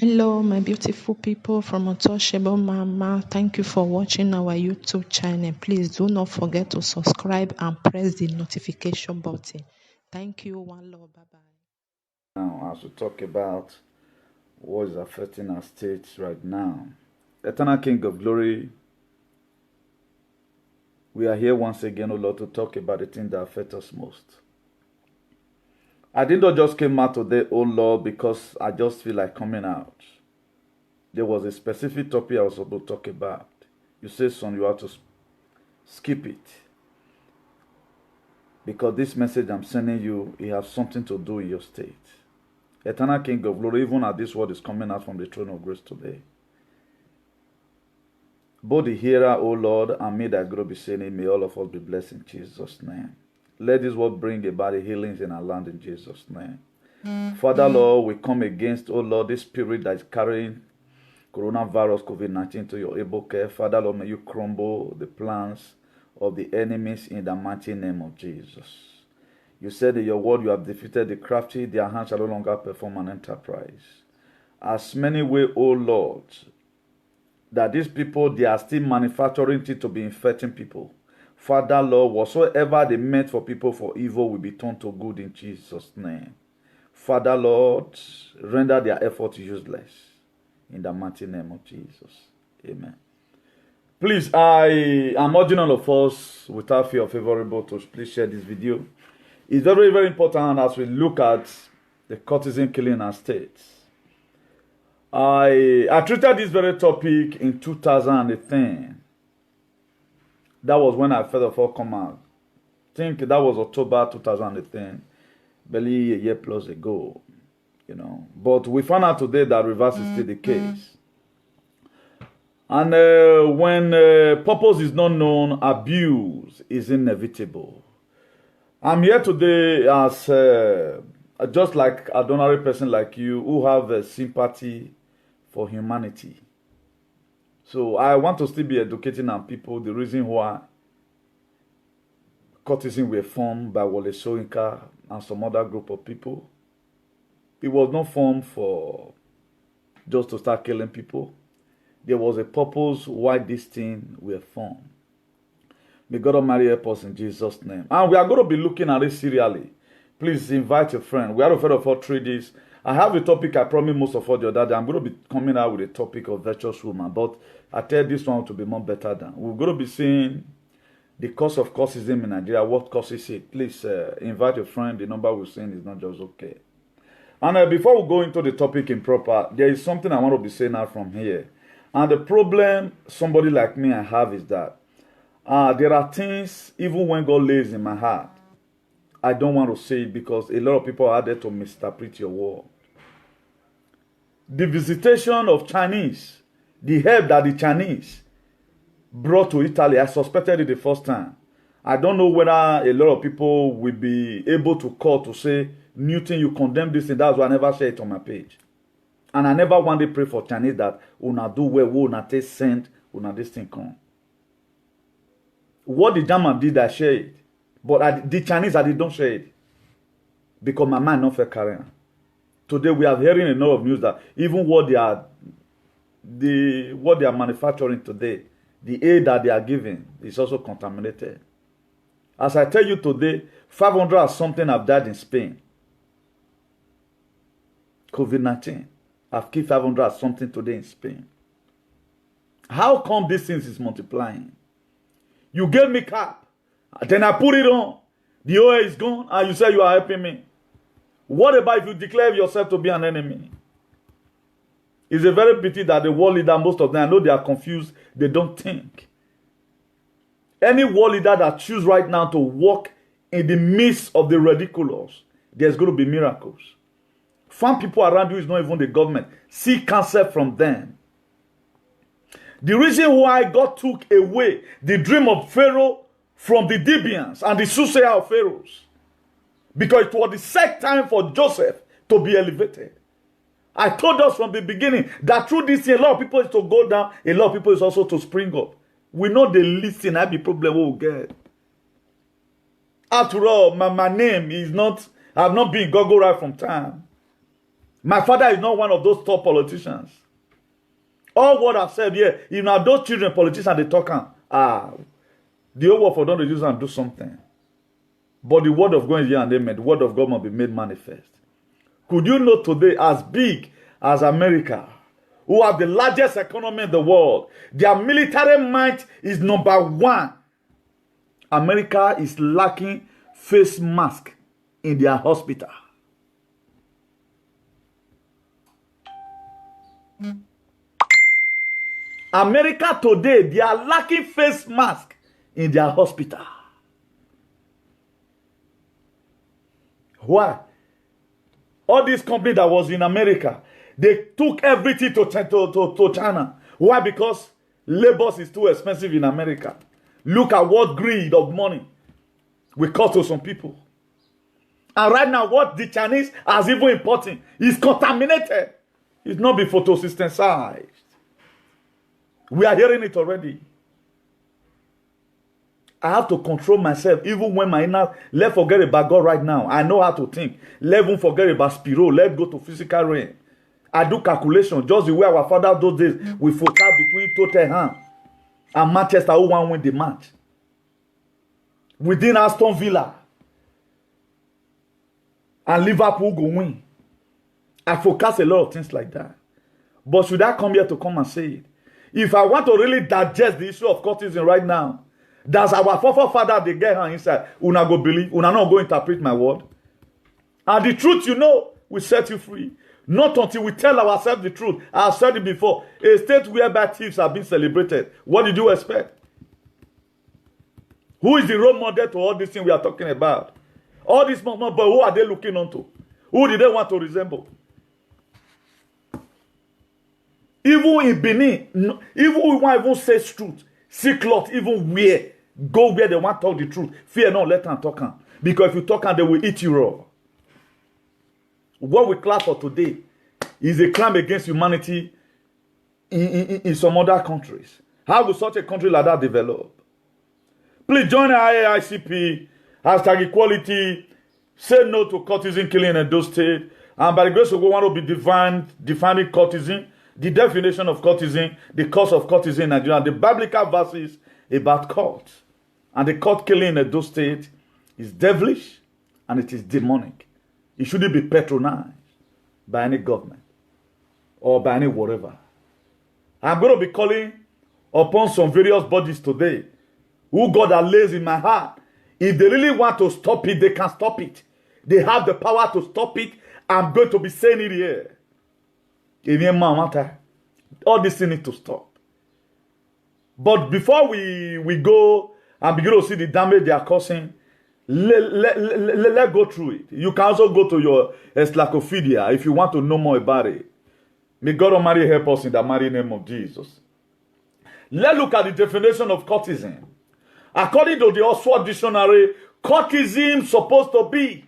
Hello, my beautiful people from Untouchable Mama. Thank you for watching our YouTube channel. Please do not forget to subscribe and press the notification button. Thank you. One love. Bye bye. Now, as we talk about what is affecting our states right now, Eternal King of Glory, we are here once again, O Lord, to talk about the thing that affects us most. I did not just came out today, O Lord, because I just feel like coming out. There was a specific topic I was supposed to talk about. You say, son, you have to skip it. Because this message I'm sending you, it has something to do with your state. Eternal King of Glory, even as this word is coming out from the throne of grace today. Both the hearer, O Lord, and me that grow be saying, may all of us be blessed in Jesus' name. Let this word bring about the healings in our land in Jesus' name. Father, Lord, we come against, O Lord, this spirit that is carrying coronavirus, COVID-19 to your able care. Father, Lord, may you crumble the plans of the enemies in the mighty name of Jesus. You said in your word you have defeated the crafty, their hands shall no longer perform an enterprise. As many way, O Lord, that these people, they are still manufacturing it to be infecting people. Father, Lord, whatsoever they meant for people for evil will be turned to good in Jesus' name. Father, Lord, render their effort useless in the mighty name of Jesus. Amen. Please, I am urging all of us, without fear of favorable, to please share this video. It's very, very important as we look at the courtesan killing in our states. I treated this very topic in 2010. That was when I first of all come out. I think that was October 2010, barely a year plus ago, you know. But we found out today that reverse is still the case. And when purpose is not known, abuse is inevitable. I'm here today as just like an ordinary person like you who have sympathy for humanity. So I want to still be educating our people the reason why courtesan were formed by Wole Soyinka and some other group of people. It was not formed for just to start killing people. There was a purpose why this thing were formed. May God Almighty help us in Jesus' name. And we are going to be looking at it serially. Please invite your friend. We are afraid of all 3 days. I have a topic I promised most of all the other day. I'm going to be coming out with a topic of virtuous woman. But I tell this one to be more better than. We're going to be seeing the cause of courtesy in Nigeria. What causes it? Please invite your friend. The number we're saying is not just okay. And before we go into the topic in proper, there is something I want to be saying out from here. And the problem somebody like me I have is that there are things, even when God lays in my heart, I don't want to say it because a lot of people are there to misinterpret your word. The visitation of Chinese, the help that the Chinese brought to Italy, I suspected it the first time. I don't know whether a lot of people will be able to call to say, Newton, you condemn this thing. That's why I never share it on my page. And I never want to pray for Chinese that una do well, una take send, una this thing come. What the German did, I share it. But the Chinese, I don't share it. Because my mind not fair carrying. Today we are hearing a lot of news that even what they are manufacturing today, the aid that they are giving is also contaminated. As I tell you today, 500 or something have died in Spain. COVID-19. I've killed 500 or something today in Spain. How come these things is multiplying? You gave me cap, then I put it on. The oil is gone, and you say you are helping me. What about if you declare yourself to be an enemy? It's a very pity that the world leader, most of them, I know they are confused, they don't think. Any world leader that chooses right now to walk in the midst of the ridiculous, there's going to be miracles. Find people around you is not even the government. Seek counsel from them. The reason why God took away the dream of Pharaoh from the Libyans and the soothsayer of Pharaohs, because it was the set time for Joseph to be elevated. I told us from the beginning that through this year, a lot of people is to go down, a lot of people is also to spring up. We know the listen, that be problem we will get. After all, my name is not, I've not been Google right from time. My father is not one of those top politicians. All what I've said here, if now those children politicians they talk the whole world for them to use and do something. But the word of God is here and amen. The word of God must be made manifest. Could you know today, as big as America, who have the largest economy in the world, their military might is number one. America is lacking face mask in their hospital. America today, they are lacking face mask in their hospital. Why? All these companies that was in America, they took everything to China. Why? Because labor is too expensive in America. Look at what greed of money will cost to some people. And right now, what the Chinese are even importing is contaminated. It's not be photosynthesized. We are hearing it already. I have to control myself, even when my inner, let's forget about God right now. I know how to think. Let's even forget about spiritual. Let's go to physical realm. I do calculation, just the way our father those days, we fought between Tottenham and Manchester, who won win the match. Within Aston Villa and Liverpool go win. I forecast a lot of things like that. But should I come here to come and say it? If I want to really digest the issue of cultism right now, that's our forefather they get her inside. Una go believe, una not go interpret my word. And the truth, you know, will set you free. Not until we tell ourselves the truth. I've said it before. A state whereby thieves have been celebrated. What did you expect? Who is the role model to all these things we are talking about? All these but who are they looking onto? Who did they want to resemble? Even in Benin, even we want even say truth, see cloth, even where, go where they want to talk the truth. Fear not, let them talk on. Because if you talk on, they will eat you raw. What we clap for today is a crime against humanity in some other countries. How will such a country like that develop? Please join the IAICP, hashtag equality, say no to cultism killing in those states. And by the grace of God, want to be defining cultism, the definition of cultism, the cause of cultism in Nigeria, the biblical verses about cults. And the cult killing in those states is devilish and it is demonic. It shouldn't be patronized by any government or by any whatever. I'm going to be calling upon some various bodies today who God has laid in my heart. If they really want to stop it, they can stop it. They have the power to stop it. I'm going to be saying it here. All this thing needs to stop. But before we go and begin to see the damage they are causing, let go through it. You can also go to your encyclopedia if you want to know more about it. May God Almighty help us in the mighty name of Jesus. Let's look at the definition of cultism. According to the Oxford Dictionary, cultism is supposed to be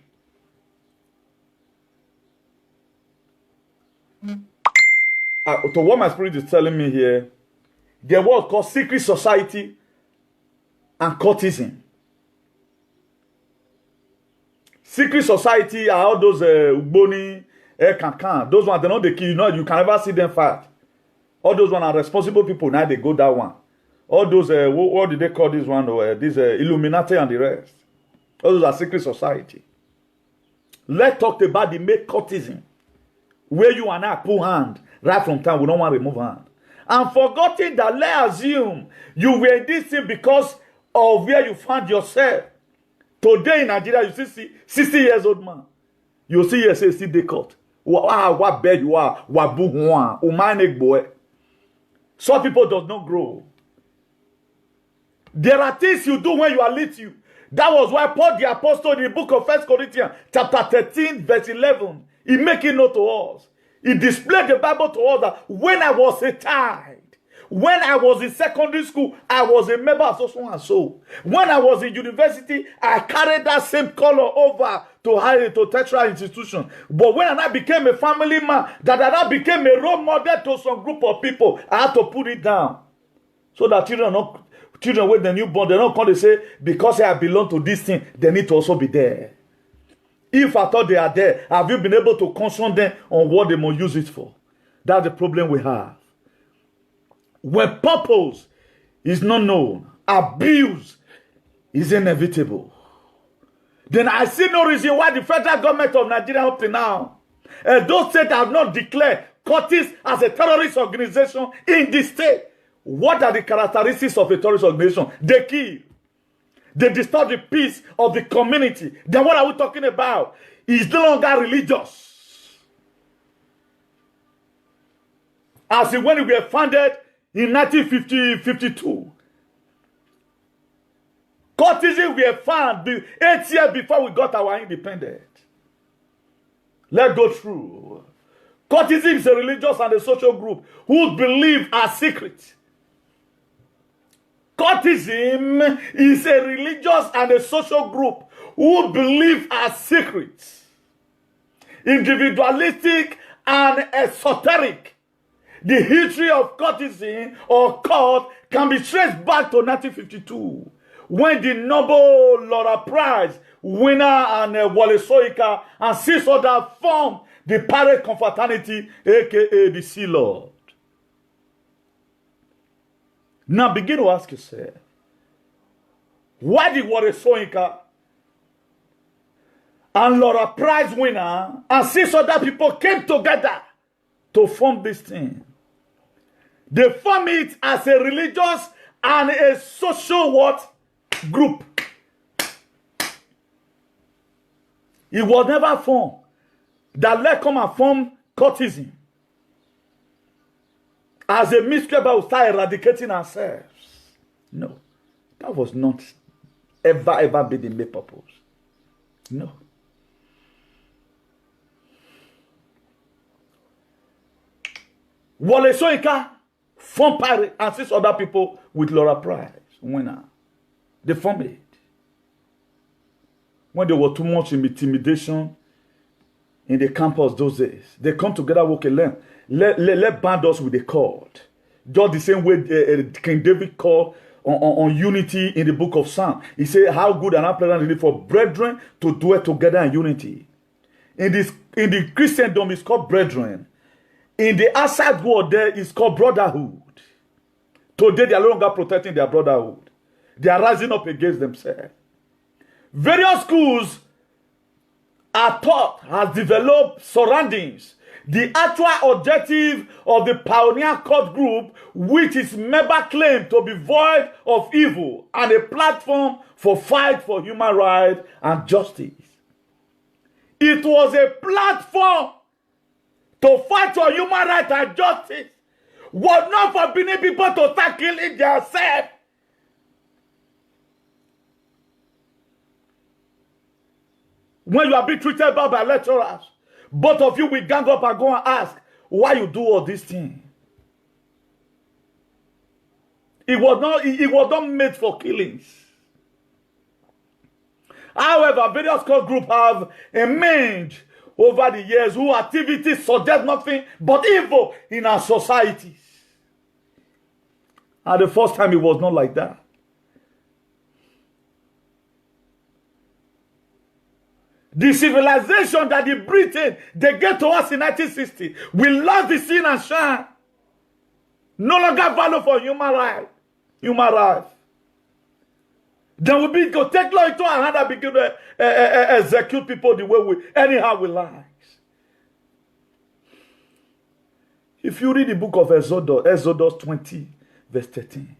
to what my spirit is telling me here, the word called secret society and cultism. Secret society are all those Ugboni, Kankan. Those ones, they're not the key. You know, you can never see them fight. All those ones are responsible people. Now they go that one. All those, what did they call this one? This Illuminati and the rest. All those are secret society. Let's talk about the make cultism. Where you and I pull hand right from time. We don't want to remove hand. And forgetting that, let's assume you were in this thing because of where you found yourself. Today in Nigeria, you see 60 years old man. You see yes, see they cut. What bad you are, what boy. Some people does not grow. There are things you do when you are little. That was why Paul the Apostle in the book of 1 Corinthians, chapter 13, verse 11, he make it known to us. He displayed the Bible to us that when I was a child, when I was in secondary school, I was a member of so and so. When I was in university, I carried that same color over to tertiary institution. But when I became a family man, that I became a role model to some group of people, I had to put it down. So that children with the newborn, they don't come to say, because I belong to this thing, they need to also be there. If I thought they are there, have you been able to caution them on what they must use it for? That's the problem we have. When purpose is not known, abuse is inevitable. Then I see no reason why the federal government of Nigeria up to now, those states have not declared cultists as a terrorist organization in the state. What are the characteristics of a terrorist organization? They kill. They disturb the peace of the community. Then what are we talking about? It's no longer religious. As in when we were founded in 1952, cultism were found 8 years before we got our independence. Let's go through. Cultism is a religious and a social group whose beliefs are secret. Cultism is a religious and a social group whose beliefs are secret, individualistic, and esoteric. The history of cultism or cult can be traced back to 1952, when the Nobel Laura Prize winner and Wole Soyinka and 6 others formed the Pirate Confraternity, aka the Sea Lord. Now begin to ask yourself, why did Wole Soyinka and Laura Prize winner and 6 other people came together to form this thing? They form it as a religious and a social what? Group. It was never formed that let come and form cultism as a mystery about start eradicating ourselves. No, that was not ever be the main purpose. No. Wole Soyinka formed Pirate and 6 other people with Laura Prize winner. They formed it. When there was too much intimidation in the campus those days, they come together, okay, let band us with a cord. Just the same way King David called on unity in the book of Psalms. He said, how good and how pleasant it is for brethren to dwell together in unity. In the Christendom, it's called brethren. In the outside world, there is called brotherhood. Today, they are no longer protecting their brotherhood. They are rising up against themselves. Various schools are taught, has developed surroundings. The actual objective of the pioneer cult group, which is member claim to be void of evil and a platform for fight for human rights and justice. It was a platform to fight for human rights and justice, was not forbidding people to start killing themselves. When you are being treated by lecturers, both of you will gang up and go and ask why you do all these things. It was not made for killings. However, various cult groups have emerged over the years whose activities suggest nothing but evil in our societies. And the first time it was not like that. The civilization that the Britain, they gave to us in 1960, we lost the sin and shine. No longer value for human life. Human life. Then we begin to take law into our hand and begin to execute people the way anyhow we like. If you read the book of Exodus 20, verse 13,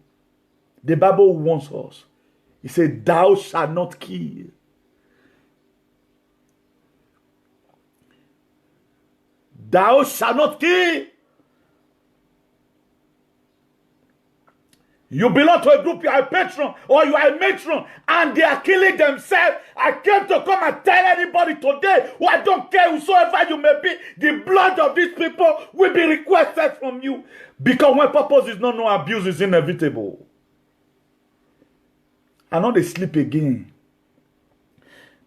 the Bible warns us. It says, thou shalt not kill. Thou shalt not kill. You belong to a group, you are a patron or you are a matron, and they are killing themselves. I came to come and tell anybody today, who I don't care whosoever you may be, the blood of these people will be requested from you. Because when purpose is not known, abuse is inevitable. I know they sleep again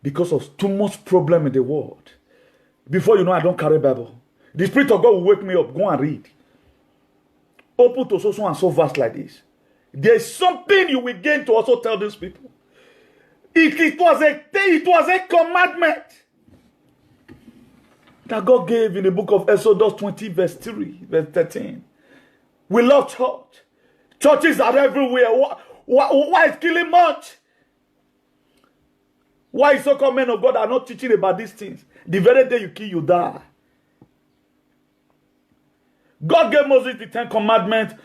because of too much problem in the world. Before you know, I don't carry Bible. The Spirit of God will wake me up. Go and read. Open to so and so verse like this. There's something you will gain to also tell these people. It was a commandment. that God gave in the book of Exodus 20, verse 3, verse 13. We love church. Churches are everywhere. Why is killing much? Why is so-called men of God are not teaching about these things? The very day you kill, you die. God gave Moses the 10 Commandments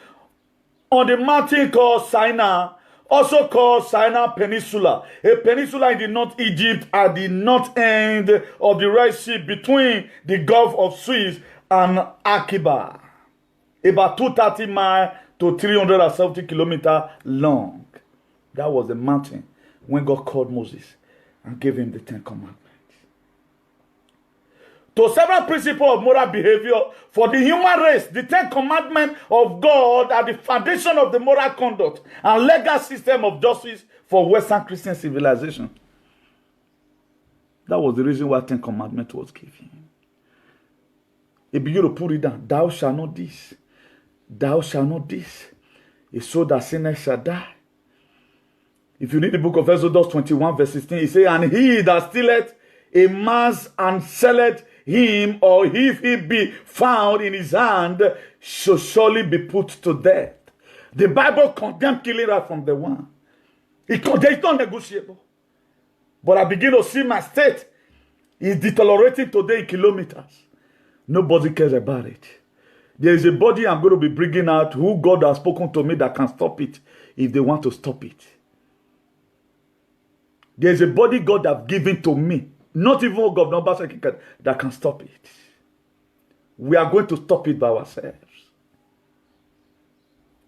on the mountain called Sinai, also called Sinai Peninsula, a peninsula in the North Egypt at the north end of the Red Sea between the Gulf of Suez and Aqaba, about 230 miles to 370 kilometers long. That was the mountain when God called Moses and gave him the 10 Commandments. To several principles of moral behavior for the human race, the 10 Commandments of God are the foundation of the moral conduct and legal system of justice for Western Christian civilization. That was the reason why 10 Commandments was given. If you put it down, thou shalt not this, thou shalt not this, it's so that sinners shall die. If you read the book of Exodus 21, verse 16, it says, and he that stealeth a man's and selleth him, or if he be found in his hand, shall surely be put to death. The Bible condemns killing right from the one. It's not negotiable. But I begin to see my state is deteriorating today in kilometers. Nobody cares about it. There is a body I'm going to be bringing out who God has spoken to me that can stop it if they want to stop it. There is a body God has given to me, not even Governor Obaseki, that can stop it. We are going to stop it by ourselves.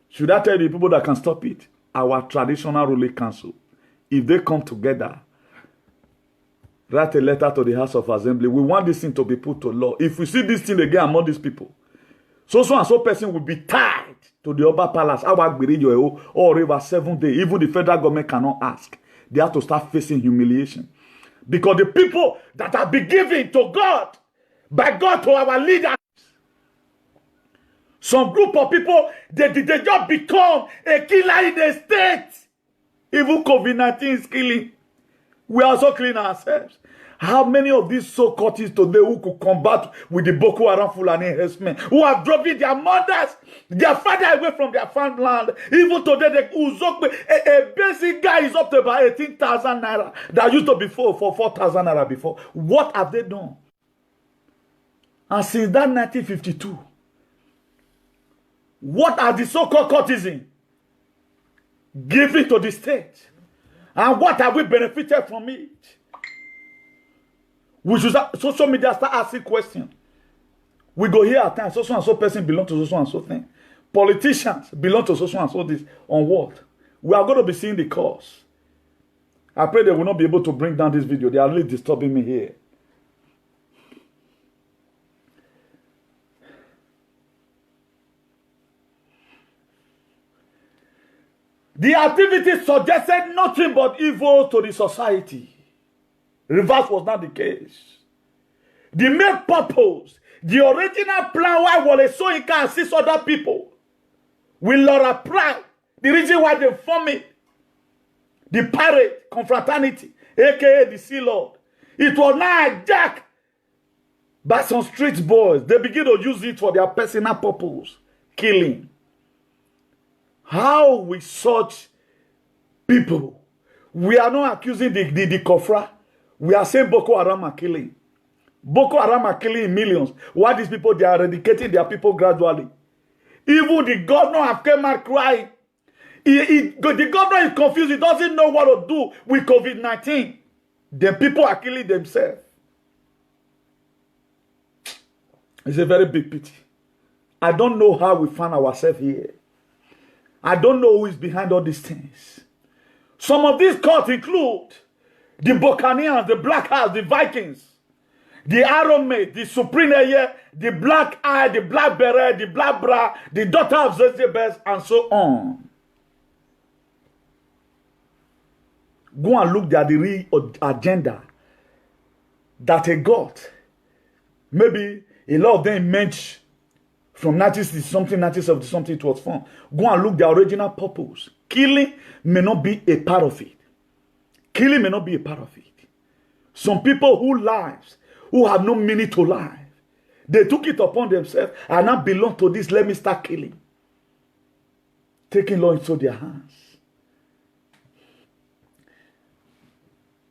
Should I tell the people that can stop it? Our traditional ruling council. If they come together, write a letter to the House of Assembly. We want this thing to be put to law. If we see this thing again among these people, so and so person will be tied to the Oba Palace. Or over 7 days. Even the federal government cannot ask. They have to start facing humiliation. Because the people that have been given to God, by God to our leaders, some group of people, they just become a killer in the state. Even COVID-19 is killing. We are also killing ourselves. How many of these so-called today who could combat with the Boko Haram Fulani herdsmen, who have driven their mothers, their father away from their farmland? Even today, a basic guy is up to about 18,000 naira. That used to be for 4,000 naira before. What have they done? And since that 1952, what are the so-called courtesans giving to the state? And what have we benefited from it? We should social media start asking questions. We go here at times, so and so person belong to so and so thing. Politicians belong to so and so this. On what? We are going to be seeing the cause. I pray they will not be able to bring down this video. They are really disturbing me here. The activity suggested nothing but evil to the society. Reverse was not the case. The main purpose, the original plan why Wole Soyinka assist other people with Laura Pride, the reason why they form it, the pirate confraternity, aka the Sea Lord, it was not hijacked by some street boys. They begin to use it for their personal purpose, killing. How with such people, we are not accusing the Kofra. We are saying Boko Haram are killing. Boko Haram are killing in millions. Why these people, they are eradicating their people gradually. Even the governor have come out crying. The governor is confused. He doesn't know what to do with COVID-19. The people are killing themselves. It's a very big pity. I don't know how we find ourselves here. I don't know who is behind all these things. Some of these cults include the Buccaneers, the Black House, the Vikings, the Arrowmate, the Supreme Air, the Black Eye, the Black Beret, the Black Bra, the Daughter of Jezebel, and so on. Go and look at the real agenda that they got. Maybe a lot of them mentioned from 1960-something, 1970-something it was formed. Go and look at the original purpose. Killing may not be a part of it. Killing may not be a part of it. Some people who have no meaning to life, They took it upon themselves and now belong to this. Let me start killing. Taking law into their hands.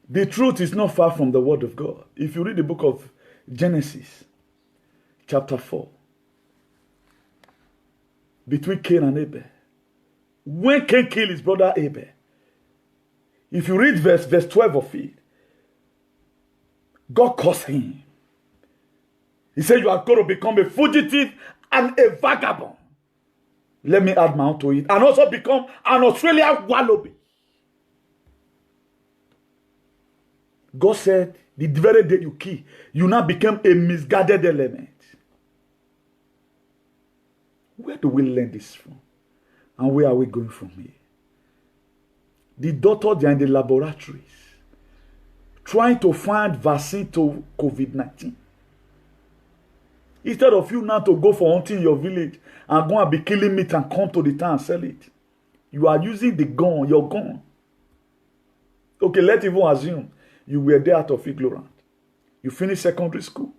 The truth is not far from the word of God. If you read the book of Genesis, chapter 4, between Cain and Abel, when Cain killed his brother Abel, if you read verse 12 of it, God cursed him. He said, you are going to become a fugitive and a vagabond. Let me add my own to it. And also become an Australian wallaby. God said, the very day you kill, you now become a misguided element. Where do we learn this from? And where are we going from here? The doctors are in the laboratories trying to find vaccine to COVID-19. Instead of you now to go for hunting your village and go and be killing meat and come to the town and sell it, you are using the gun, your gun. Okay, let's even assume you were there out of ignorance. You finished secondary school.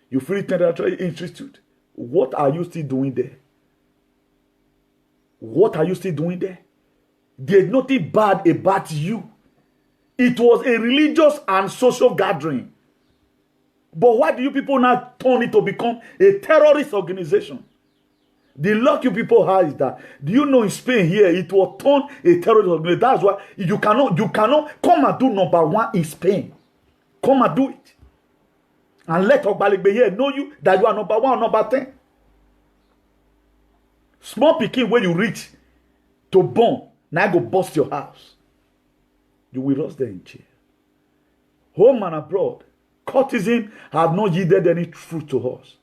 You finished tertiary institute. What are you still doing there? What are you still doing there? There's nothing bad about you. It was a religious and social gathering. But why do you people now turn it to become a terrorist organization? The luck you people have is that, do you know in Spain here, it will turn a terrorist organization. That's why you cannot come and do number one in Spain. Come and do it. And let Ogbaligbe here know you that you are number one or number 10. Small pikin when you reach to born, now go bust your house. You will rust there in jail. Home and abroad, courtesan have not yielded any fruit to us.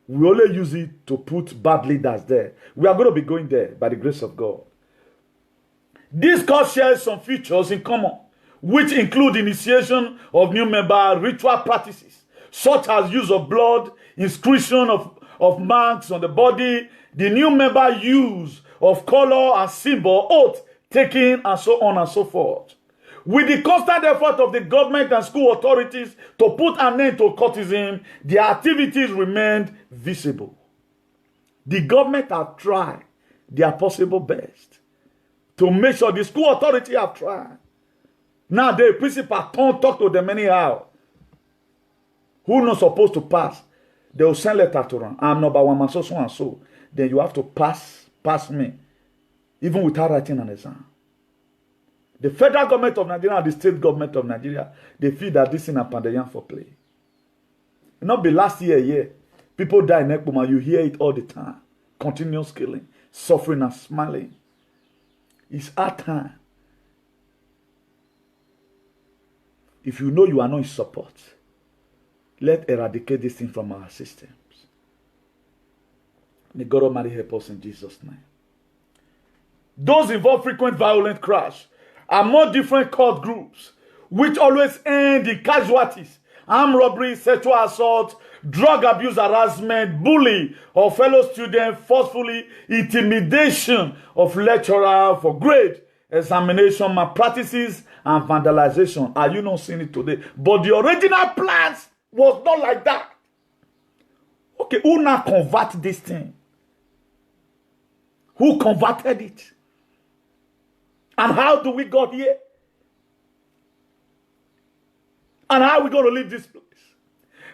We only use it to put bad leaders there. We are going to be going there by the grace of God. This course shares some features in common, which include initiation of new member ritual practices, such as use of blood, inscription of marks on the body, the new member use of color and symbol, oath taking, and so on and so forth. With the constant effort of the government and school authorities to put an end to cultism, their activities remained visible. The government have tried their possible best to make sure the school authority have tried. Now the principal don't talk to them anyhow. Who not supposed to pass? They will send letter to them. I'm number one man, so and so. Then you have to pass me, even without writing an exam. The federal government of Nigeria and the state government of Nigeria, they feel that this is a pandemic for play. It not be last year. People die in Ekpoma. You hear it all the time. Continuous killing, suffering and smiling. It's our time. If you know you are not in support, let's eradicate this thing from our systems. May God Almighty help us in Jesus' name. Those involved frequent violent crash among different cult groups, which always end in casualties, armed robbery, sexual assault, drug abuse, harassment, bullying of fellow students, forcefully intimidation of lecturer for grade, examination malpractices, and vandalization. Are you not seeing it today? But the original plans was not like that. Okay, who now convert this thing? Who converted it? And how do we got here? And how are we going to leave this place?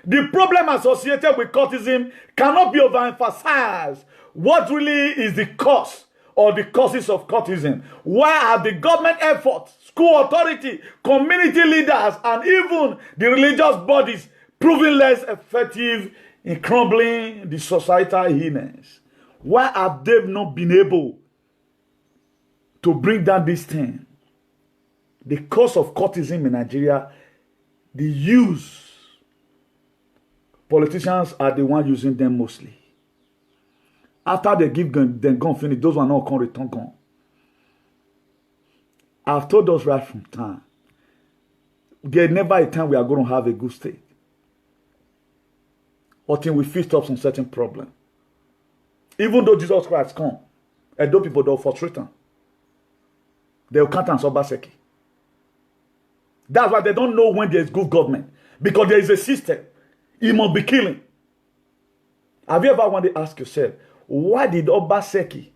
The problem associated with cultism cannot be overemphasized. What really is the cause or the causes of cultism? Why are the government efforts, school authority, community leaders, and even the religious bodies proving less effective in crumbling the societal illness? Why have they not been able to bring down this thing? The cause of cultism in Nigeria, the use. Politicians are the ones using them mostly. After they give them gun finish, those one not come return gun. I've told us right from time, there's never a time we are going to have a good state, until we fix up some certain problem. Even though Jesus Christ come, and those people don't frustrate them. They'll count on Obaseki. That's why they don't know when there's good government. Because there is a system. He must be killing. Have you ever wanted to ask yourself, why did Obaseki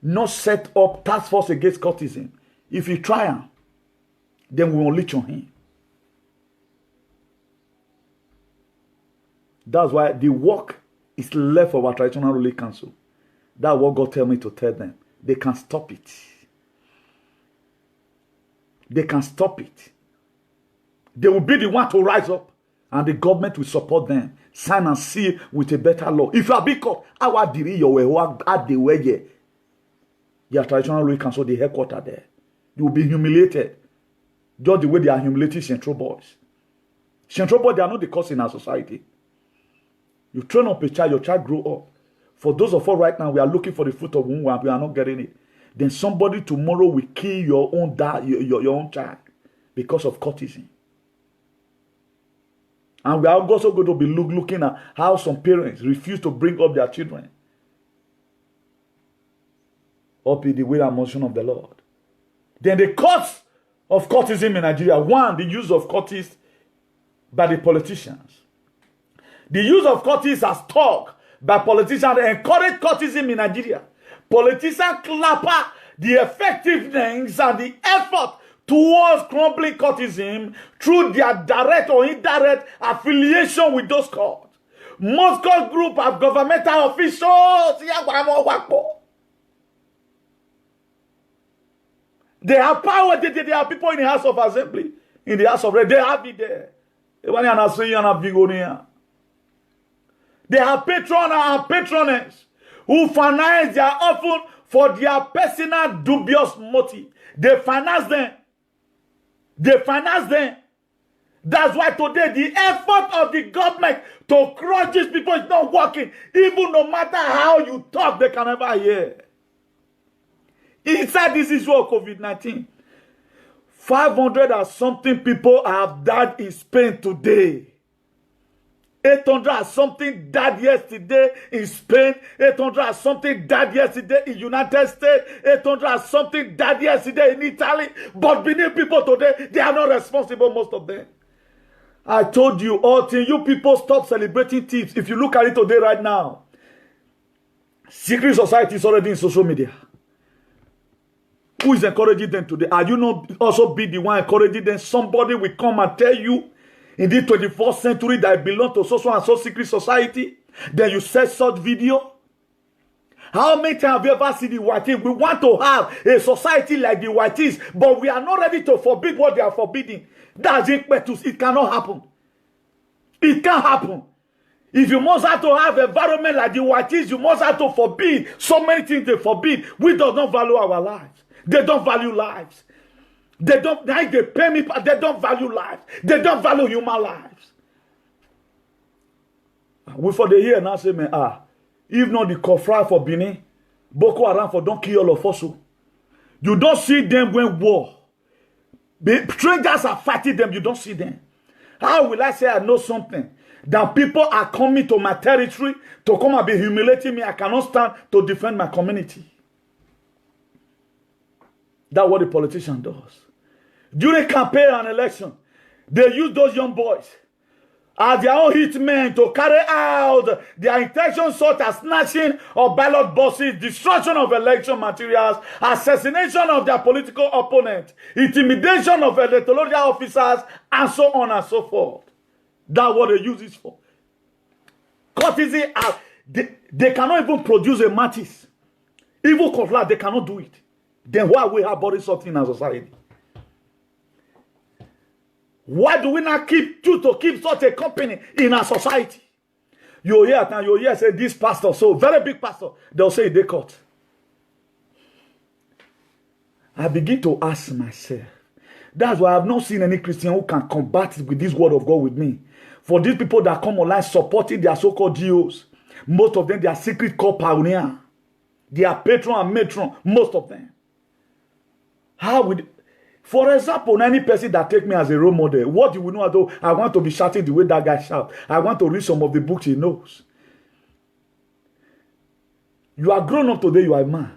not set up task force against cultism? If you try, then we will leech on him. That's why the work is left for our traditional ruling council. That's what God tell me to tell them. They can stop it. They can stop it. They will be the one to rise up, and the government will support them. Sign and seal with a better law. If you are big caught, our diri your way at the way your traditional ruling council, the headquarters there, you will be humiliated. Just the way they are humiliating Central boys. Central boys, they are not the cause in our society. You train up a child, your child grow up. For those of us right now, we are looking for the fruit of womb and we are not getting it. Then somebody tomorrow will kill your own dad, your own child because of courtesy. And we are also going to be looking at how some parents refuse to bring up their children up in the way and motion of the Lord. Then the cause of courtism in Nigeria. One, the use of courtesy by the politicians. The use of courtesy as talk by politicians encourage courtism in Nigeria. Politicians clap the effectiveness and the effort towards crumbling courtism through their direct or indirect affiliation with those courts. Most court group have governmental officials. They have power. They have people in the House of Assembly, in the House of Rep. They have it there. They have patrons and patroness who finance their often for their personal dubious motive. They finance them. They finance them. That's why today the effort of the government to crush these people is not working. Even no matter how you talk, they can never hear. Inside this issue of COVID-19, 500 and something people have died in Spain today. 800 and something died yesterday in Spain. 800 and something died yesterday in United States. 800 and something died yesterday in Italy. But beneath people today, they are not responsible, most of them. I told you all things. You people stop celebrating thieves. If you look at it today right now, secret society is already in social media. Who is encouraging them today? Are you not also be the one encouraging them? Somebody will come and tell you in the 21st century that I belong to social and so secret society. Then you set such video. How many times have you ever seen the Whiteys? We want to have a society like the Whiteys, but we are not ready to forbid what they are forbidding. That's impetus. It cannot happen. It can't happen. If you must have to have an environment like the Whiteys, you must have to forbid so many things they forbid. We do not value our lives. They don't value lives. They don't, they pay me, but they don't value lives. They don't value human lives. We for the year now say, man, if not the Kofra for Benin, Boko Haram for don't kill all of us. You don't see them when war. The strangers are fighting them, you don't see them. How will I say I know something? That people are coming to my territory to come and be humiliating me. I cannot stand to defend my community. That's what the politician does. During campaign and election, they use those young boys as their own hitmen to carry out their intentions such as snatching of ballot boxes, destruction of election materials, assassination of their political opponent, intimidation of electoral officers, and so on and so forth. That's what they use it for. Courtesy, they cannot even produce a matches. Evil conflict, they cannot do it. Then why we have body something in our society? Why do we not choose to keep such a company in our society? You hear say this pastor, so very big pastor, they'll say they caught. I begin to ask myself. That's why I have not seen any Christian who can combat with this word of God with me. For these people that come online supporting their so-called GOs, most of them they are secret called pioneer. They are patron and matron, most of them. How would, for example, any person that take me as a role model, what do we know? Though I want to be shouting the way that guy shout. I want to read some of the books he knows. You are grown up today, you are a man.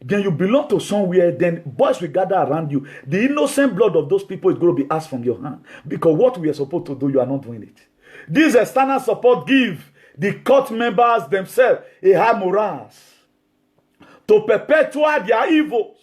Then you belong to somewhere, then boys will gather around you. The innocent blood of those people is going to be asked from your hand. Because what we are supposed to do, you are not doing it. This external support give the cult members themselves a high morale to perpetuate their evils.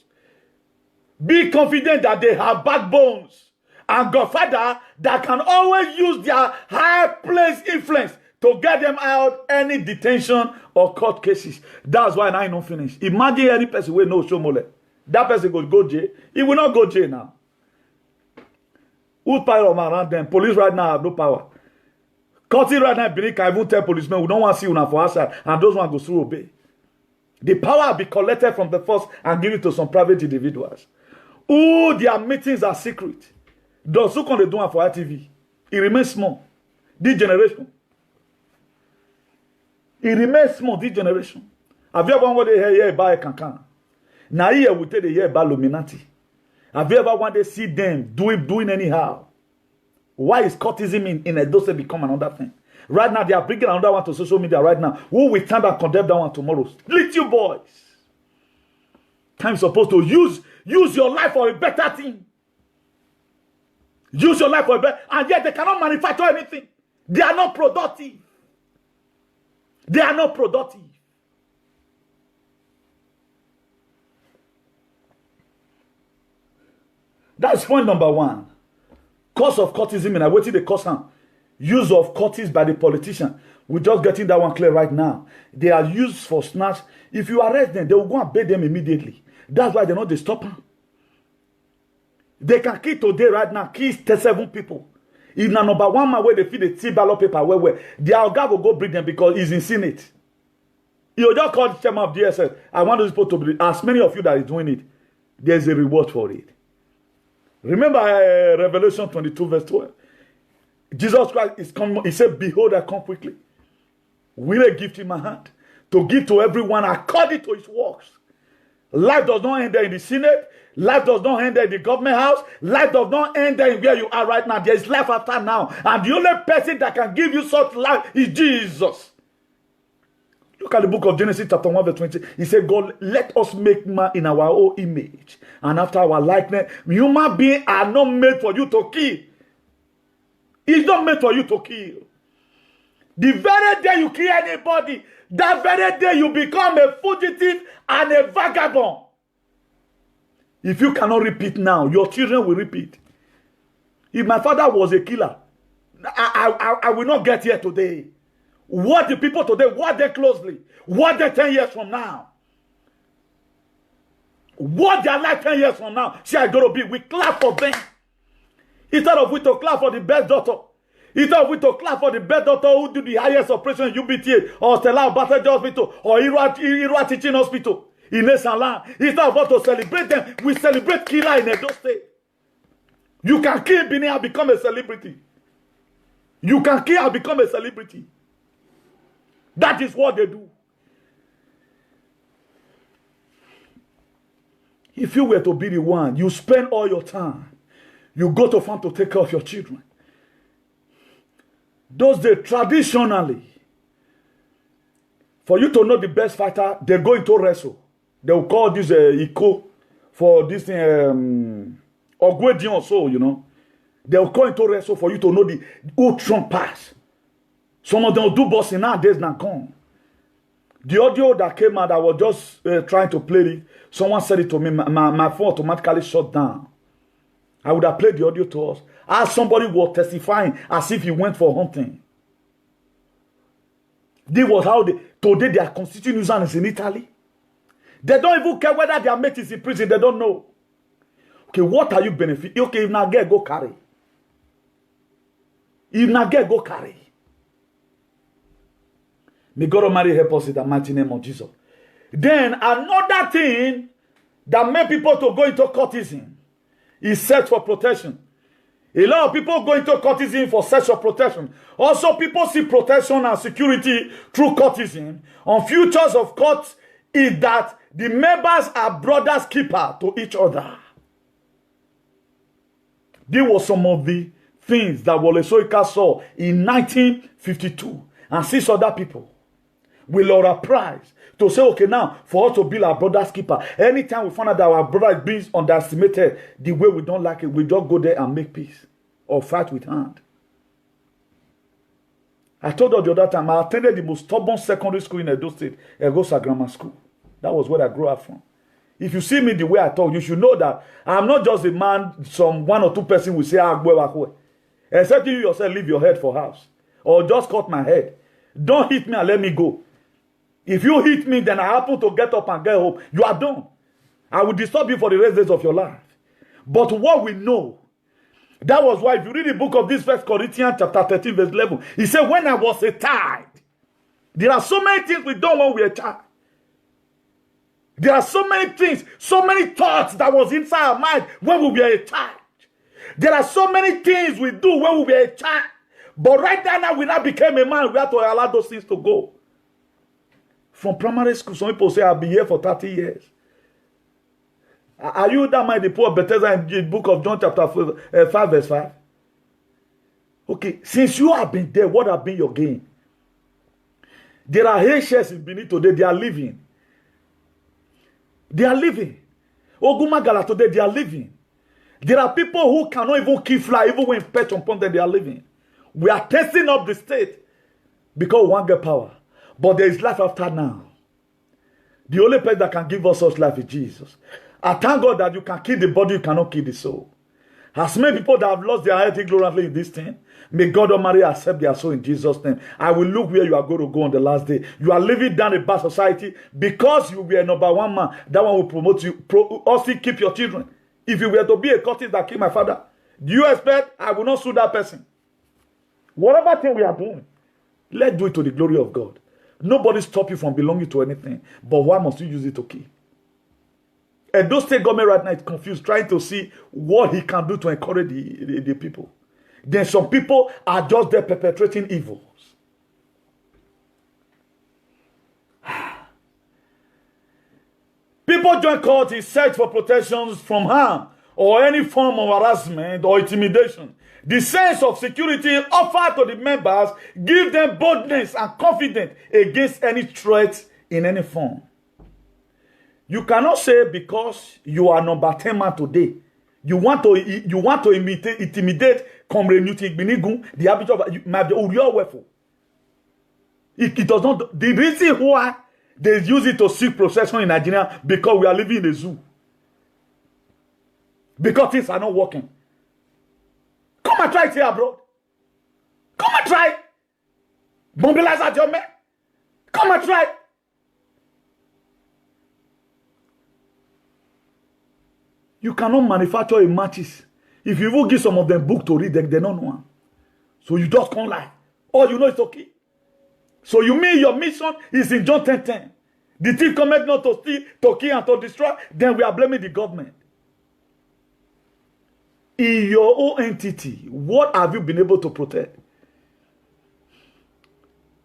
Be confident that they have backbones and Godfather that can always use their high place influence to get them out any detention or court cases. That's why I don't finish. Imagine any person will know Shomole. That person could go jail. He will not go jail now. Who's power around them? Police right now have no power. Courts right now, Benin can even tell policemen, we don't want to see you now for outside, and those ones go through obey. The power will be collected from the force and given to some private individuals. Who their meetings are secret. Those who can do it for RTV. It remains small. This generation. It remains small, this generation. Have you ever wanted to hear about a cancan? Now here we tell the hear about Illuminati. Have you ever wanted to see them doing anyhow? Why is cultism in Edo State become another thing? Right now, they are bringing another one to social media right now. Who will stand and condemn that one tomorrow? Little boys. Time is supposed to use your life for a better thing. Use your life for a better, and yet they cannot manufacture anything. They are not productive. They are not productive. That's point number one. Cause of cultism, and I waited the cause now. Use of cultists by the politician. We're just getting that one clear right now. They are used for snatch. If you arrest them, they will go and bait them immediately. That's why they know they stop them. They can kill today right now, kill 37 people. If na number one man where they feed the tea ballot paper, where their guy will go bring them because he's in Senate. You just call the chairman of DSS. I want those people to believe, as many of you that is doing it, there's a reward for it. Remember Revelation 22 verse 12. Jesus Christ is coming. He said, behold, I come quickly. With a gift in my hand to give to everyone according to his works. Life does not end there in the Senate. Life does not end there in the government house. Life does not end there in where you are right now. There is life after now. And the only person that can give you such life is Jesus. Look at the book of Genesis chapter 1 verse 20. He said, God, let us make man in our own image. And after our likeness, human beings are not made for you to kill. It's not made for you to kill. The very day you kill anybody, that very day you become a fugitive and a vagabond. If you cannot repeat now, your children will repeat. If my father was a killer, I will not get here today. What the people today, watch them closely. Watch them 10 years from now. What their life 10 years from now, see I going to be. We clap for them. Instead of we to clap for the best doctor. Instead of we to clap for the best doctor who do the highest operation in UBTA or Stella Battery Hospital or Irua Teaching Hospital in Nesanland. Instead of us to celebrate them, we celebrate killer in Edo State. You can kill Benin and become a celebrity. You can kill and become a celebrity. That is what they do. If you were to be the one, you spend all your time. You go to farm to take care of your children. Those days, traditionally, for you to know the best fighter, they go into wrestle. They will call this Iko for this thing, Ogwedion or so, you know. They will call into wrestle for you to know the who Trump pass. Some of them will do boxing nowadays now gone. The audio that came out, I was just trying to play it. Someone said it to me. My phone automatically shut down. I would have played the audio to us. As somebody was testifying as if he went for hunting. This was how today they are constituting nuisance in Italy. They don't even care whether their mate is in prison. They don't know. Okay, what are you benefiting? Okay, if not get, go carry. If not get, go carry. May God Almighty help us in the mighty name of Jesus. Then another thing that made people to go into cultism is search for protection. A lot of people go into cultism for search for protection. Also, people see protection and security through cultism. On futures of cults is that the members are brothers keeper to each other. These were some of the things that Wole Soyinka saw in 1952 and 6 other people. We Laura Price to say, okay, now for us to build our brother's keeper, anytime we find out that our brother is being underestimated the way we don't like it, we just go there and make peace or fight with hand. I told her the other time, I attended the most stubborn secondary school in Edo State, Egosa Grammar School. That was where I grew up from. If you see me the way I talk, you should know that I'm not just a man, some one or two person will say, except you yourself leave your head for house. Or just cut my head. Don't hit me and let me go. If you hit me, then I happen to get up and get home. You are done. I will disturb you for the rest of your life. But what we know, that was why if you read the book of this 1 Corinthians chapter 13 verse 11, he said, when I was a child, there are so many things we don't when we are a child. There are so many things, so many thoughts that was inside our mind when we were a child. There are so many things we do when we were a child. But right now we now became a man, we have to allow those things to go. From primary school, some people say, I've been here for 30 years. Are you that mind the poor Bethesda in the book of John chapter 5 verse 5? Okay, since you have been there, what have been your gain? There are Haitians in Benin today, they are living. They are living. Ogumagala today, they are living. There are people who cannot even keep fly, even when perch upon them, they are living. We are testing up the state because we want to get power. But there is life after now. The only person that can give us such life is Jesus. I thank God that you can kill the body, you cannot kill the soul. As many people that have lost their health ignorantly in this thing, may God Almighty accept their soul in Jesus' name. I will look where you are going to go on the last day. You are living down a bad society because you were number one man. That one will promote you. Also keep your children. If you were to be a cultist that killed my father, do you expect I will not sue that person? Whatever thing we are doing, let's do it to the glory of God. Nobody stop you from belonging to anything. But why must you use it to kill? And those state government right now is confused, trying to see what he can do to encourage the people. Then some people are just there perpetrating evils. People join court in search for protections from harm or any form of harassment or intimidation. The sense of security offered to the members give them boldness and confidence against any threat in any form. You cannot say because you are number 10 man today, you want to intimidate Comrade Newton Binigun, the habit of your weapon. It does not. The reason why they use it to seek procession in Nigeria because we are living in a zoo. Because things are not working. Come and try it here abroad. Come and try. Mobilize at your men. Come and try. You cannot manufacture a matches. If you will give some of them book to read, they don't know. So you just can't lie. All you know is okay. So you mean your mission is in John 10:10. The thief cometh not to steal, to kill, and to destroy. Then we are blaming the government. In your own entity, what have you been able to protect?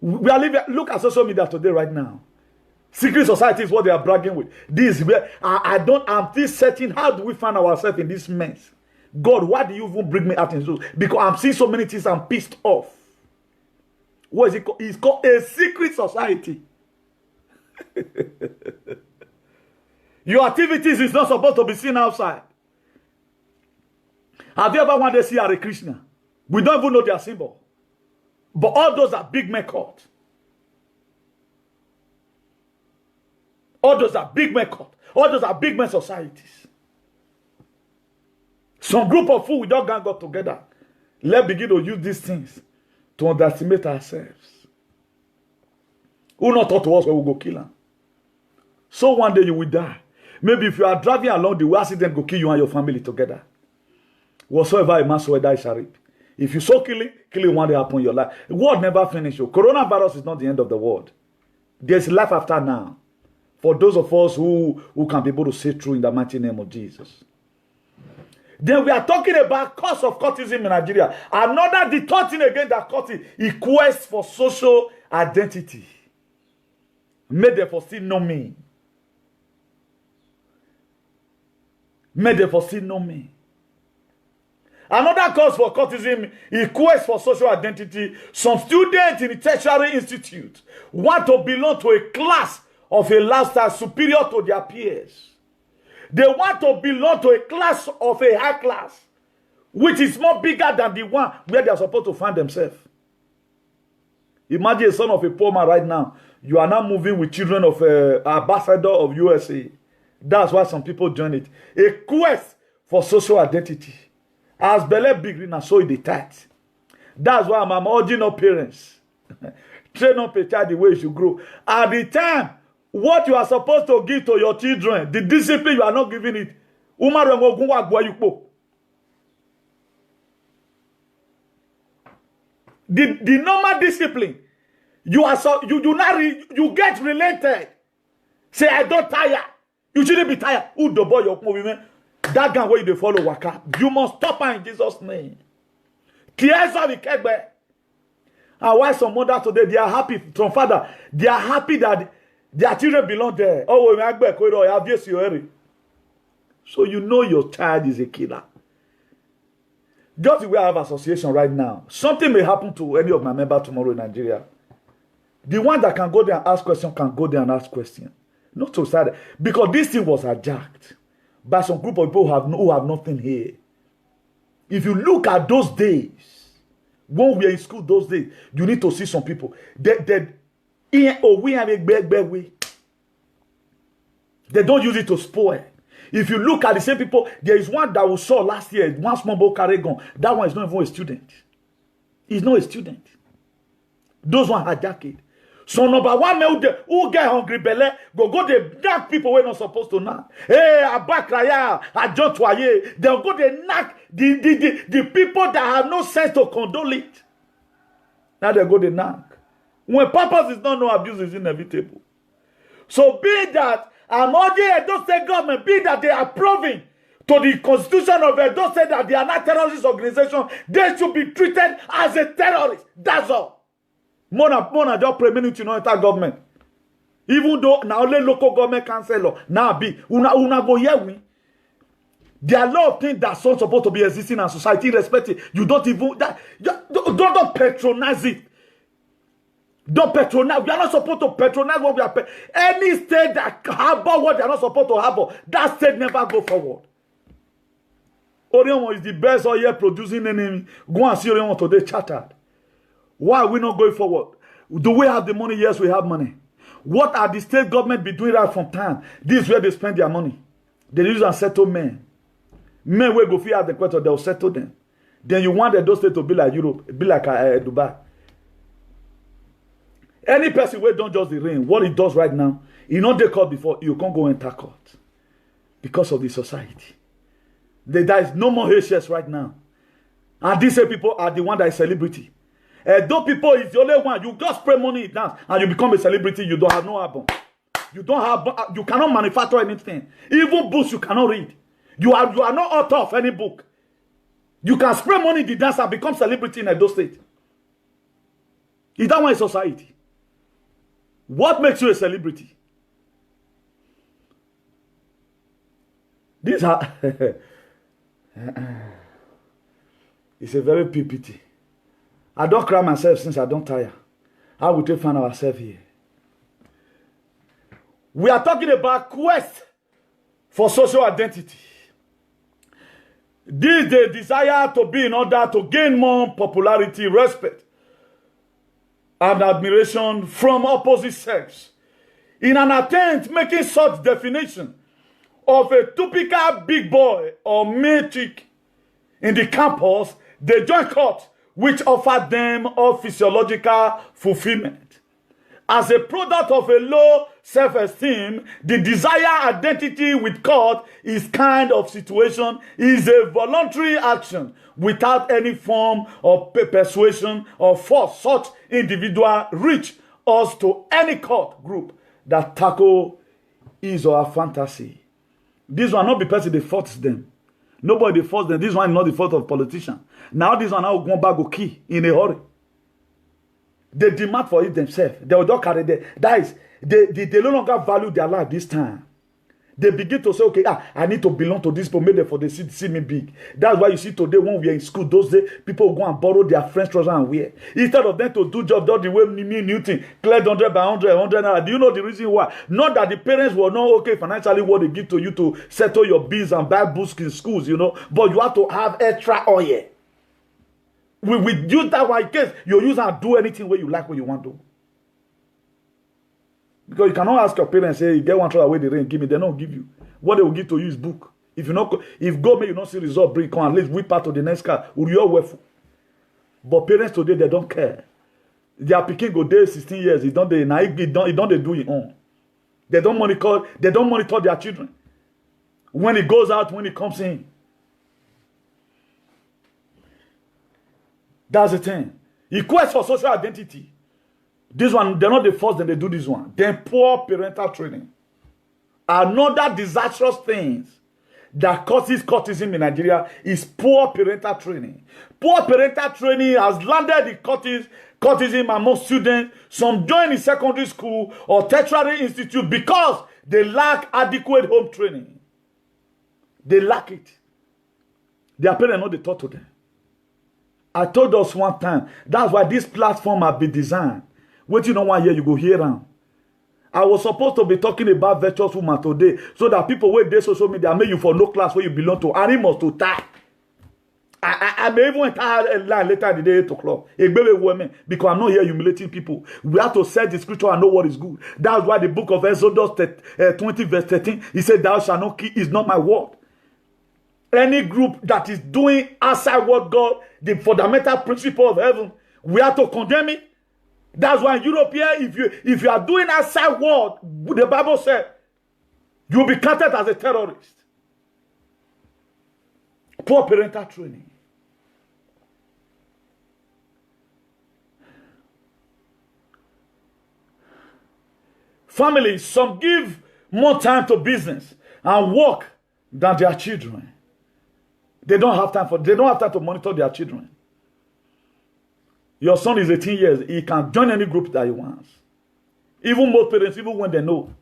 We are living. Look at social media today, right now. Secret society is what they are bragging with. This is where I'm still searching. How do we find ourselves in this mess? God, why do you even bring me out in this? Because I'm seeing so many things. I'm pissed off. What is it called? It's called a secret society. Your activities is not supposed to be seen outside. Have you ever wanted to see Hare Krishna? We don't even know their symbol. But all those are big men cult. All those are big men cult. All those are big men societies. Some group of fools we don't gang up together. Let's begin to use these things to underestimate ourselves. Who not talk to us when we go kill them? So one day you will die. Maybe if you are driving along the way, accident go kill you and your family together. Whatsoever a man soweth, that shall reap. If you sow killing one day happen in your life. The world never finishes. Coronavirus is not the end of the world. There's life after now. For those of us who can be able to say true in the mighty name of Jesus. Then we are talking about cause of cultism in Nigeria. The third thing again that cultism is quest for social identity. May therefore still know me. May therefore still know me. Another cause for cultism is quest for social identity. Some students in the tertiary institute want to belong to a class of a lifestyle superior to their peers. They want to belong to a class of a high class, which is more bigger than the one where they are supposed to find themselves. Imagine a son of a poor man right now. You are now moving with children of ambassador of USA. That's why some people join it. A quest for social identity. As Bele big, so it the tight. That's why I'm urging our parents. Train up a child the way you should grow. At the time, what you are supposed to give to your children, the discipline you are not giving it. The normal discipline, you get relented. Say, I don't tire. You shouldn't be tired. Who the boy your movement? That guy where you follow waka. You must stop her in Jesus' name. And why some mother today, they are happy, some father, they are happy that their children belong there. Oh, so you know your child is a killer. Just the way I have association right now, something may happen to any of my members tomorrow in Nigeria. The one that can go there and ask questions can go there and ask questions. Not so sad. Because this thing was hijacked by some group of people who have nothing here. If you look at those days, when we were in school those days, you need to see some people. They don't use it to spoil. If you look at the same people, there is one that we saw last year, one small boy carry gun. That one is not even a student. He's not a student. Those one hijack it. So number one, who get hungry belly, go the knock people we're not supposed to knock. Hey, Abakraya, Ajotwaye. They'll go they knock the people that have no sense to condole it. Now they go they knock. When purpose is not no abuse is inevitable. So be that I'm urging Edo State government, be that they are approving to the constitution of Edo State that they are not terrorist organization, they should be treated as a terrorist. That's all. Mona just pray minute to enter government. Even though now only local government council now be una go here we. There are a lot of things that are supposed to be existing in society respected. You don't even don't patronize it. Don't patronize. We are not supposed to patronize what we are paying. Any state that harbor what they are not supposed to harbor, that state never go forward. Orion is the best oil producing enemy. Go and see Orion today chartered. Why are we not going forward? Do we have the money? Yes, we have money. What are the state government be doing right from time? This is where they spend their money. They use and settle men. Men will go fear the question, they'll settle them. Then you want those states to be like Europe, be like Dubai. Any person who don't just the rain, what it does right now, you know they caught before, you can't go enter court. Because of the society. There is no more HS right now. And these people are the one that is celebrity. Those people is the only one. You just spray money in dance and you become a celebrity. You don't have no album. You don't have. You cannot manufacture anything. Even books you cannot read. You are not author of any book. You can spray money in the dance and become celebrity in Edo State. Is that one a society? What makes you a celebrity? These are. It's a very PPT. I don't cry myself since I don't tire. How would we find ourselves here? We are talking about quest for social identity. This is the desire to be in order to gain more popularity, respect, and admiration from opposite sex. In an attempt making such definition of a typical big boy or male chick in the campus, they join court, which offered them all physiological fulfillment. As a product of a low self-esteem, the desired identity with court is kind of situation is a voluntary action without any form of persuasion or force. Such individual reach us to any court group that tackle his or her fantasy. This will not be person they force them. Nobody forced them. This one is not the fault of politicians. Now this one now go back go key in a hurry. They demand for it themselves. They will not carry them. That is, they no longer value their life this time. They begin to say, okay, I need to belong to this people. Maybe for they see me big. That's why you see today when we are in school, those days, people go and borrow their French trousers and wear. Instead of them to do job, do the way me Newton, cleared 100 by 100 naira. Do you know the reason why? Not that the parents were not okay financially what they give to you to settle your bills and buy books in schools, you know, but you have to have extra oil. We use that one in case you use and do anything where you like, what you want to. Because you cannot ask your parents, say, you get one throw away the rain, give me. They don't give you. What they will give to you is book. If God may you not see result, bring come at least whip out to the next car. But parents today, they don't care. Their pikin go there 16 years. It don't they do it on. They don't monitor their children. When it goes out, when it comes in. That's the thing. He quests for social identity. This one, they're not the first, then they do this one. Then poor parental training. Another disastrous thing that causes cultism in Nigeria is poor parental training. Poor parental training has landed the cultism among students. Some join in secondary school or tertiary institute because they lack adequate home training. They lack it. Their parents know they taught to them. I told us one time, that's why this platform has been designed. What you don't want here, you go hear them. I was supposed to be talking about virtuous woman today, so that people with their social media make you for no class where you belong to, and it must to tie. I may even enter a line later in the day 8 o'clock. Because I'm not here humiliating people. We have to set the scripture and know what is good. That's why the book of Exodus 20 verse 13, he said, thou shalt not kill is not my word. Any group that is doing outside what God, the fundamental principle of heaven, we have to condemn it. That's why in Europe here, if you are doing outside what the Bible said, you'll be counted as a terrorist. Poor parental training. Families, some give more time to business and work than their children. They don't have time to monitor their children. Your son is 18 years. He can join any group that he wants. Even most parents, even when they know.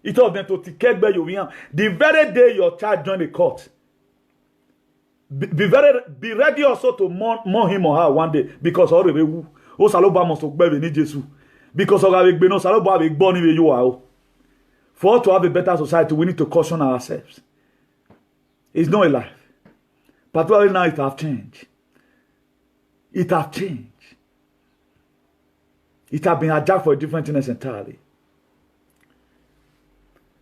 It tells them to ticket where you are. The very day your child join the court, be ready also to mourn him or her one day. Because because for us to have a better society, we need to caution ourselves. It's not a life. Particularly now, it has changed. It has changed. It has been hijacked for a different thing entirely.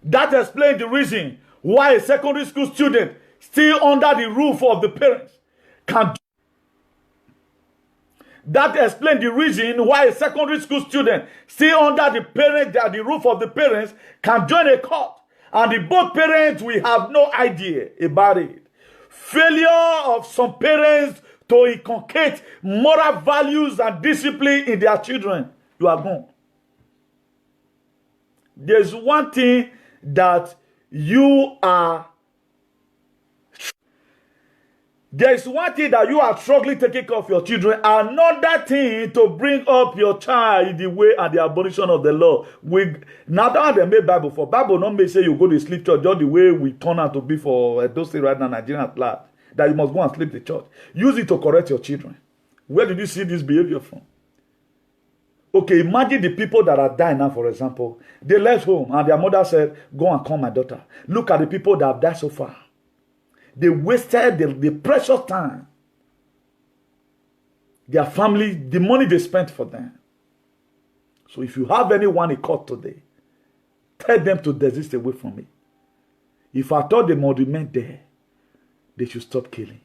That explains the reason why a secondary school student still under the roof of the parents can. That explains the reason why a secondary school student still under the roof of the parents can join a court, and the both parents will have no idea about it. Failure of some parents to inculcate moral values and discipline in their children. You are gone. There's one thing that you are. There's one thing that you are struggling taking care of your children. Another thing to bring up your child in the way and the abolition of the law. Now that they made Bible for Bible, not may say you go to sleep church just the way we turn out to be for those things right now, Nigerian at large. That you must go and sleep the church. Use it to correct your children. Where did you see this behavior from? Okay, imagine the people that are dying now, for example. They left home and their mother said, go and call my daughter. Look at the people that have died so far. They wasted the precious time. Their family, the money they spent for them. So if you have anyone in court today, tell them to desist away from it. If I thought they must remain there, they should stop killing.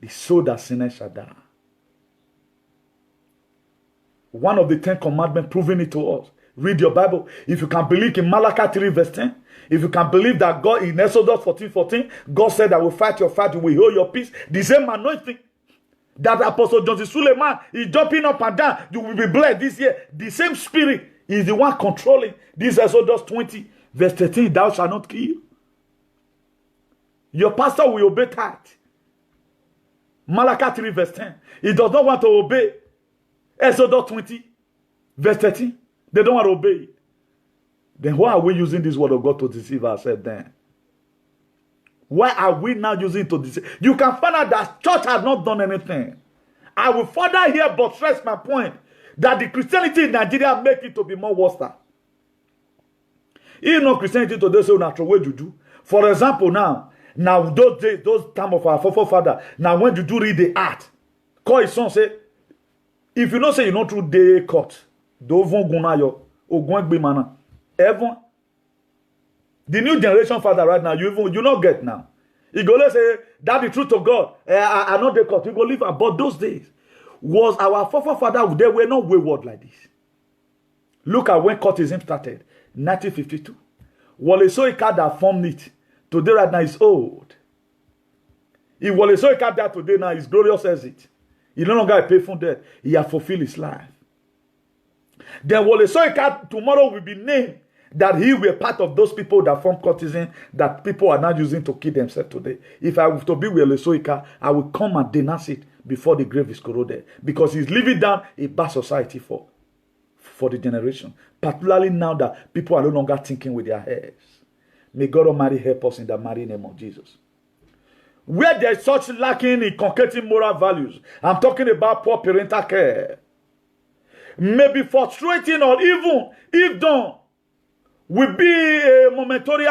The soul that sinners shall die. One of the 10 commandments proving it to us. Read your Bible. If you can believe in Malachi 3 verse 10, if you can believe that God in Exodus 14:14, God said, I will fight your fight, you will hold your peace. The same anointing that Apostle John Suleiman is jumping up and down, you will be blessed this year. The same spirit is the one controlling this Exodus 20 verse 13, thou shalt not kill. Your pastor will obey that. Malachi 3 verse 10. He does not want to obey Exodus 20 verse 13. They don't want to obey it. Then why are we using this word of God to deceive ourselves then? Why are we now using it to deceive? You can find out that church has not done anything. I will further here but stress my point that the Christianity in Nigeria make it to be more worse. You know Christianity today say natural way juju. For example, now those days, those time of our forefather, now when you do read the art, call his son, say, if you don't say you know through day court, dovon gunayo, or gwen mana, even the new generation father right now, you not get now. You go, let's say, that the truth of God. I know the court. You go live about those days. Was our forefather, they were not wayward like this. Look at when courtism started, 1952. Wole Soyinka that formed it. Today right now is old. If Wole Soyinka that today now is glorious as it. He no longer a painful death. He has fulfilled his life. Then Wole Soyinka tomorrow will be named that he will be part of those people that form courtesan that people are now using to kill themselves today. If I were to be with Wole Soyinka, I will come and denounce it before the grave is corroded. Because he's living down a bad society for the generation. Particularly now that people are no longer thinking with their heads. May God Almighty help us in the mighty name of Jesus. Where there is such lacking in concreting moral values, I'm talking about poor parental care, may be frustrating or even, if done, will be a momentary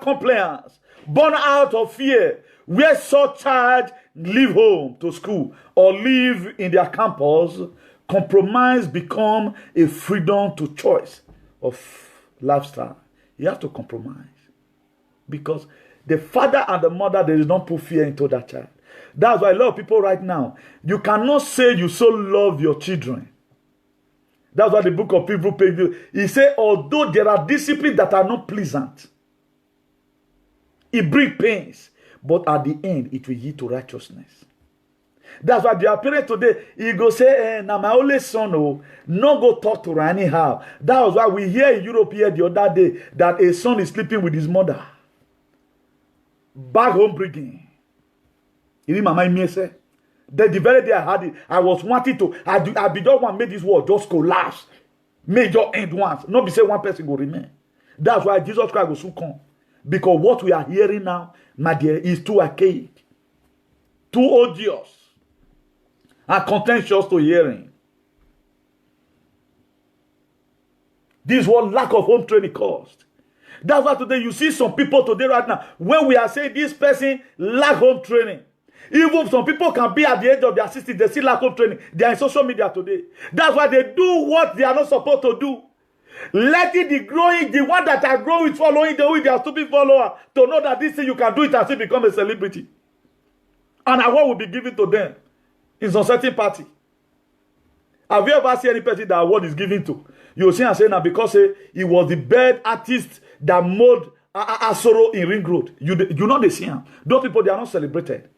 compliance born out of fear, where such child leave home to school or live in their campus. Compromise become a freedom to choice of lifestyle. You have to compromise. Because the father and the mother, they did not put fear into that child. That's why a lot of people right now, you cannot say you so love your children. That's why the book of Hebrews page, he said, although there are disciplines that are not pleasant, it brings pains, but at the end, it will lead to righteousness. That's why the parents today, he go say, now my only son, no go talk to her anyhow. That was why we hear in Europe here the other day that a son is sleeping with his mother. Back home bringing. You know, mama me say, the very day I had it, I was wanting to, I be just want to make this world just collapse. Make your end once. Not be say one person will remain. That's why Jesus Christ will soon come. Because what we are hearing now, my dear, is too archaic, too odious, and contentious to hearing. This is what lack of home training caused. That's why today you see some people today right now, when we are saying this person lack home training, even some people can be at the age of their 60s, they still lack home training. They are in social media today. That's why they do what they are not supposed to do. Letting the one that are growing, following the way they are stupid follower, to know that this thing you can do it and still become a celebrity. And award will be given to them in some certain party. Have you ever seen any person that award is given to? You'll see and say now because he was the best artist that made Asoro in Ring Road. You know they see him. Those people, they are not celebrated.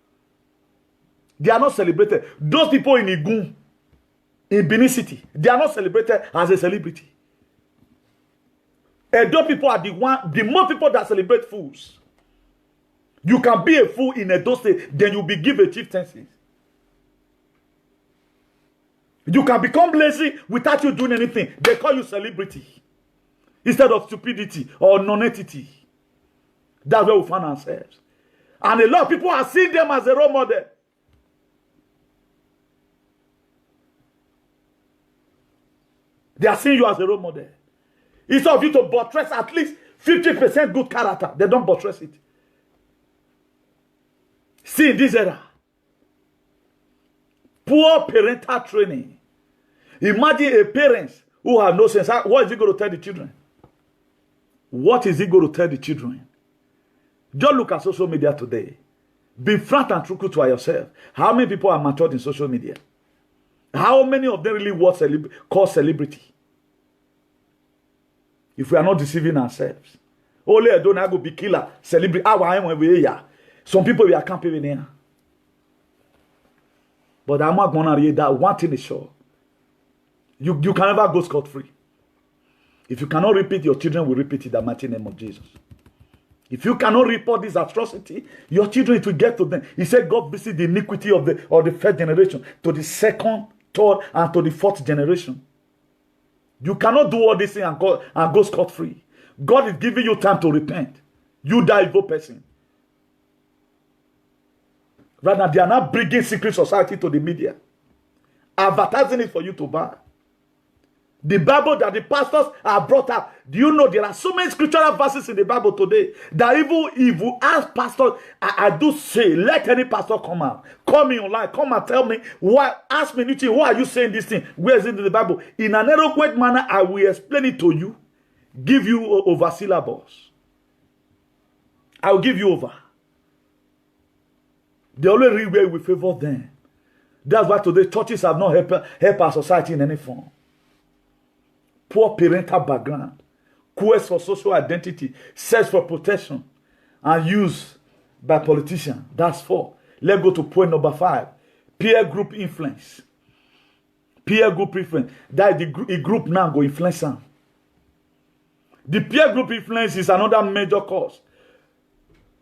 They are not celebrated. Those people in Igun, in Benin City, they are not celebrated as a celebrity. And those people are the more people that celebrate fools. You can be a fool in Edo State, then you'll be given chieftaincy. You can become lazy without you doing anything. They call you celebrity instead of stupidity or non-entity. That's where we find ourselves. And a lot of people are seeing them as a role model. They are seeing you as a role model. Instead of you to buttress at least 50% good character, they don't buttress it. See, in this era, poor parental training. Imagine a parent who have no sense. What is he going to tell the children? What is he going to tell the children? Just look at social media today. Be frank and true to yourself. How many people are matured in social media? How many of them really call celebrity? If we are not deceiving ourselves. Only I don't go be killer, celebrity. Some people we are camping here. But I'm not going to read that. One thing is sure. You can never go scot-free. If you cannot repeat, your children will repeat it in the mighty name of Jesus. If you cannot report this atrocity, your children, it will get to them. He said God visit the iniquity of the first generation to the second, third, and to the fourth generation. You cannot do all this thing and go scot-free. God is giving you time to repent. You die evil person. Rather, they are not bringing secret society to the media, advertising it for you to buy. The Bible that the pastors are brought up. Do you know there are so many scriptural verses in the Bible today that even if you ask pastors, I do say, let any pastor come out. Call me online, come and tell me, why, ask me anything, why are you saying this thing? Where is it in the Bible? In an eloquent manner, I will explain it to you, give you over syllabus. I will give you over. The only way we favor them. That's why today churches have not helped our society in any form. Poor parental background, quest for social identity, search for protection, and used by politicians. That's 4. Let's go to point number 5. Peer group influence. Peer group influence. That is the group now go influence them. The peer group influence is another major cause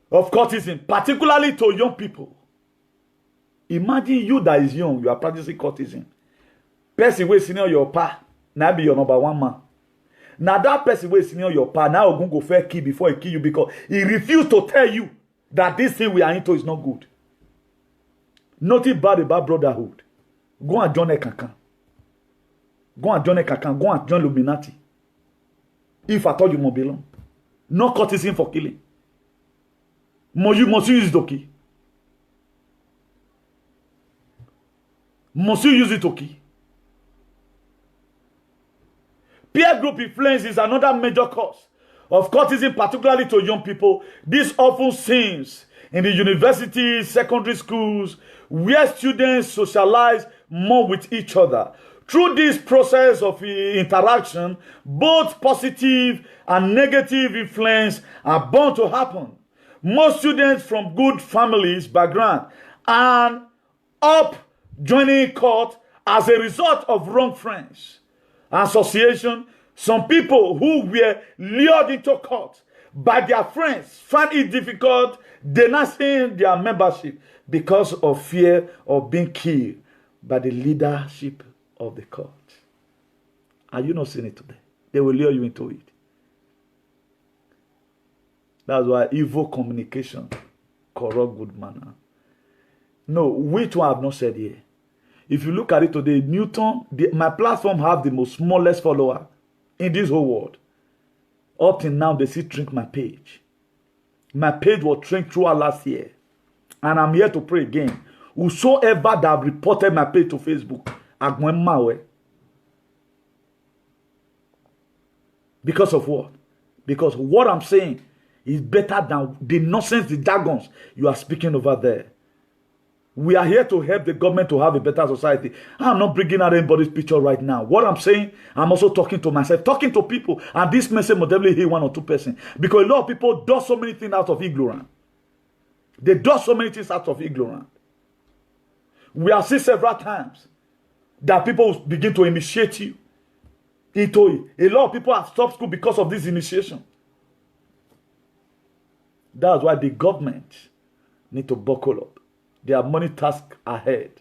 of cultism, particularly to young people. Imagine you that is young, you are practicing cultism. Person wey senior your pa, now be your number 1 man. Now that person wey senior your pa, now going go fair kill before he kill you because he refused to tell you that this thing we are into is not good. Nothing bad about brotherhood. Go and join a kankan. Go and join a kankan. Go and join Illuminati. If I told you must belong. No cultism for killing. Must you use doki? Must you use it okay? Peer group influence is another major cause of cultism, particularly to young people. This often seems in the universities, secondary schools, where students socialize more with each other. Through this process of interaction, both positive and negative influence are bound to happen. Most students from good families background and up joining cult as a result of wrong friends association. Some people who were lured into cult by their friends find it difficult denouncing their membership because of fear of being killed by the leadership of the cult. Are you not seeing it today? They will lure you into it. That's why evil communication corrupt good manner. No, which one I have not said here? If you look at it today, Newton, my platform have the most smallest follower in this whole world. Up till now, they still shrink my page. My page was shrink throughout last year. And I'm here to pray again. Whosoever that have reported my page to Facebook, I'm going my way. Because of what? Because what I'm saying is better than the nonsense, the jargons you are speaking over there. We are here to help the government to have a better society. I'm not bringing out anybody's picture right now. What I'm saying, I'm also talking to myself, talking to people. And this message will definitely hit 1 or 2 persons. Because a lot of people do so many things out of ignorance. They do so many things out of ignorance. We have seen several times that people begin to initiate you into it. A lot of people have stopped school because of this initiation. That's why the government need to buckle up. There are many tasks ahead.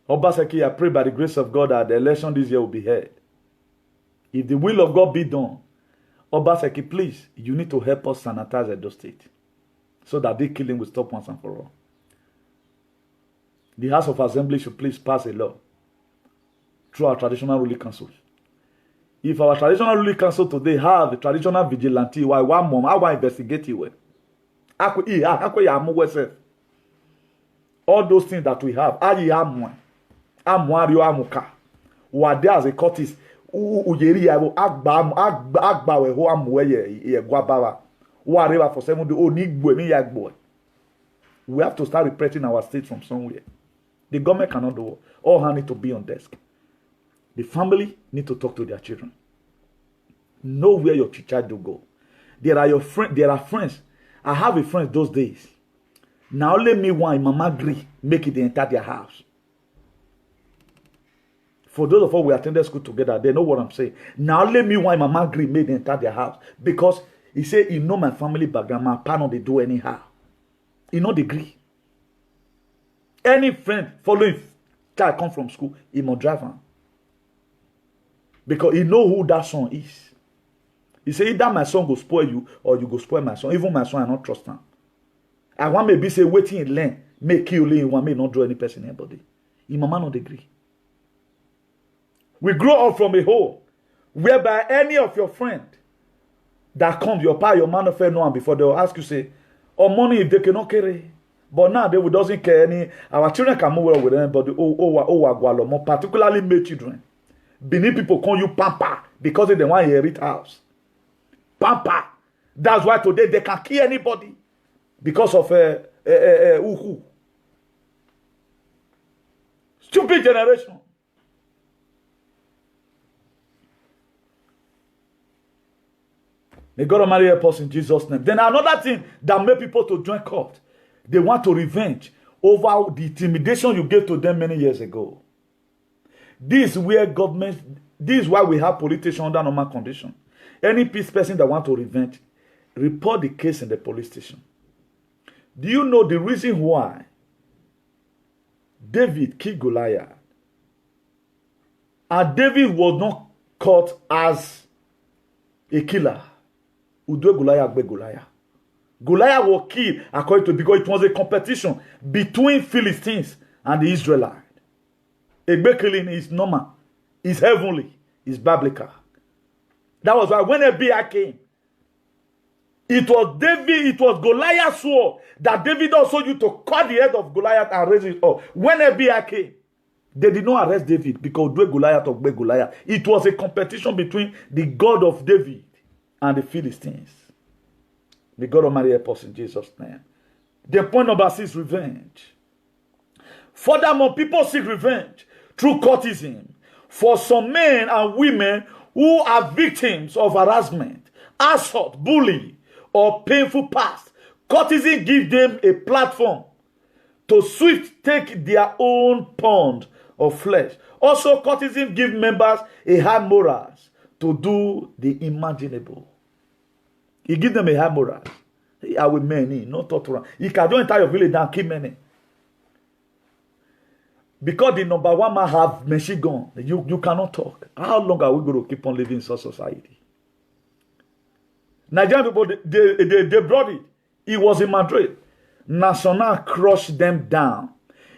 Obaseki, I pray by the grace of God that the election this year will be held. If the will of God be done, Obaseki, please, you need to help us sanitize Edo State so that the killing will stop once and for all. The House of Assembly should please pass a law through our traditional ruling councils. If our traditional ruling council today have a traditional vigilante, why one mom, I want to investigate you. All those things that we have, what there as a courtist, whatever for 7 days, we have to start repressing our state from somewhere. The government cannot do it. All hands need to be on desk. The family need to talk to their children. Know where your child will go. There are friends. I have a friend those days. Now let me want mama agree, make it enter their house. For those of us who attended school together, they know what I'm saying. Now let me want mama agree, make it enter their house. Because he said, he know my family background, my partner they do anyhow. He no degree. Any friend following child come from school, he must drive him. Because he know who that son is. He say either my son go spoil you or you go spoil my son. Even my son, I not trust him. I want maybe say waiting in learn, make kill in one may not draw any person anybody. He mama not degree. We grow up from a home whereby any of your friend that come, your pa, your man of fair know before they will ask you, say, or money if they cannot carry. But now they doesn't care any. Our children can move well with anybody. More particularly male children. Benin people call you Pampa because they want to inherit house. Pampa. That's why today they can kill anybody because of uhu. Stupid generation. May God Almighty help us in Jesus' name. Then another thing that made people to join court, they want to revenge over the intimidation you gave to them many years ago. This is where government, this is why we have politicians under normal condition. Any peace person that want to revenge, report the case in the police station. Do you know the reason why David killed Goliath? And David was not caught as a killer. Udo Goliath be Goliath. Goliath was killed according to, because it was a competition between Philistines and the Israelites. A killing is normal, is heavenly, is biblical. That was why when Ebiah came, it was David, it was Goliath's sword that David also used to cut the head of Goliath and raise it up. When Ebiah came, they did not arrest David because do Goliath or be Goliath. It was a competition between the God of David and the Philistines. May God Almighty help us in Jesus' name. The point number 6, revenge. Furthermore, people seek revenge through courtesan for some men and women who are victims of harassment, assault, bullying, or painful past. Courtesan give them a platform to swift take their own pound of flesh. Also, courtesan give members a high morals to do the imaginable. He give them a high moral. He are with many, not torture. He can do entire village and kill many. Because the number one man have machine gun, you cannot talk. How long are we going to keep on living in such society? Nigerian people, they brought it. It was in Madrid. Nacional crushed them down.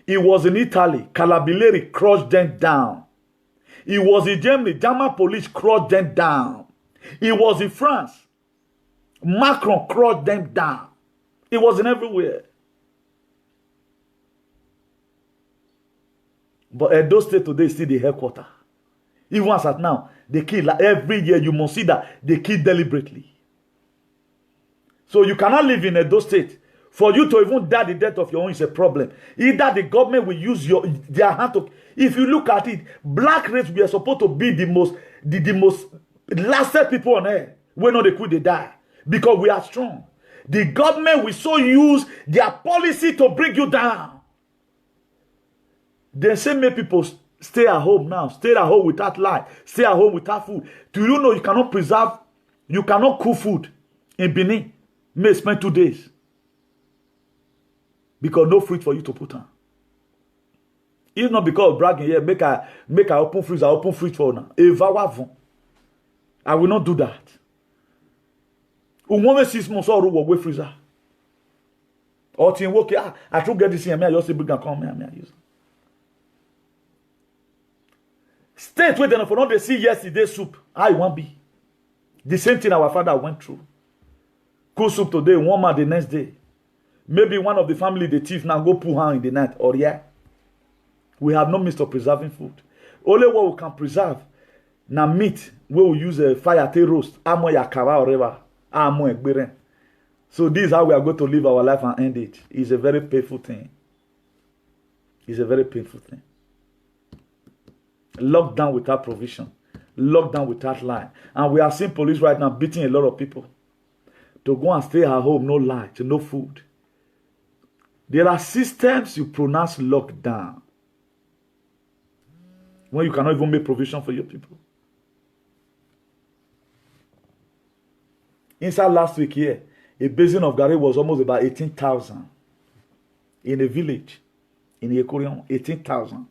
It was in Italy. Calabilleri crushed them down. It was in Germany. German police crushed them down. It was in France. Macron crushed them down. It was in everywhere. But Edo State today is still the headquarters. Even as at now, they kill every year. You must see that they kill deliberately. So you cannot live in Edo State. For you to even die the death of your own is a problem. Either the government will use their hand to. If you look at it, black race, we are supposed to be the most lasted people on earth. When not they could they die. Because we are strong. The government will so use their policy to bring you down. They say make people stay at home now. Stay at home without light. Stay at home without food. Do you know you cannot preserve, you cannot cook food in Benin? May spend 2 days. Because no fruit for you to put on. It's not because of bragging here. Make I open freezer. I open fruit for now. I will not do that. One 6 months or work freezer. Or team work. I should get this here. I just bring and come here. I use. State where they for not they see yesterday soup. I won't be. The same thing our father went through. Cook soup today, one man the next day. Maybe one of the family, the thief, now go pull her in the night. Or yeah. We have no means of preserving food. Only what we can preserve. Now meat, we will use a fire to roast. Amo yakara or whatever. Amo ekberen. So this is how we are going to live our life and end it. It's a very painful thing. It's a very painful thing. Lockdown without provision. Lockdown without line. And we are seeing police right now beating a lot of people. To go and stay at home, no light, no food. There are systems you pronounce lockdown. When you cannot even make provision for your people. Inside last week here, a basin of Gary was almost about 18,000. In a village. In Yekorion, 18,000.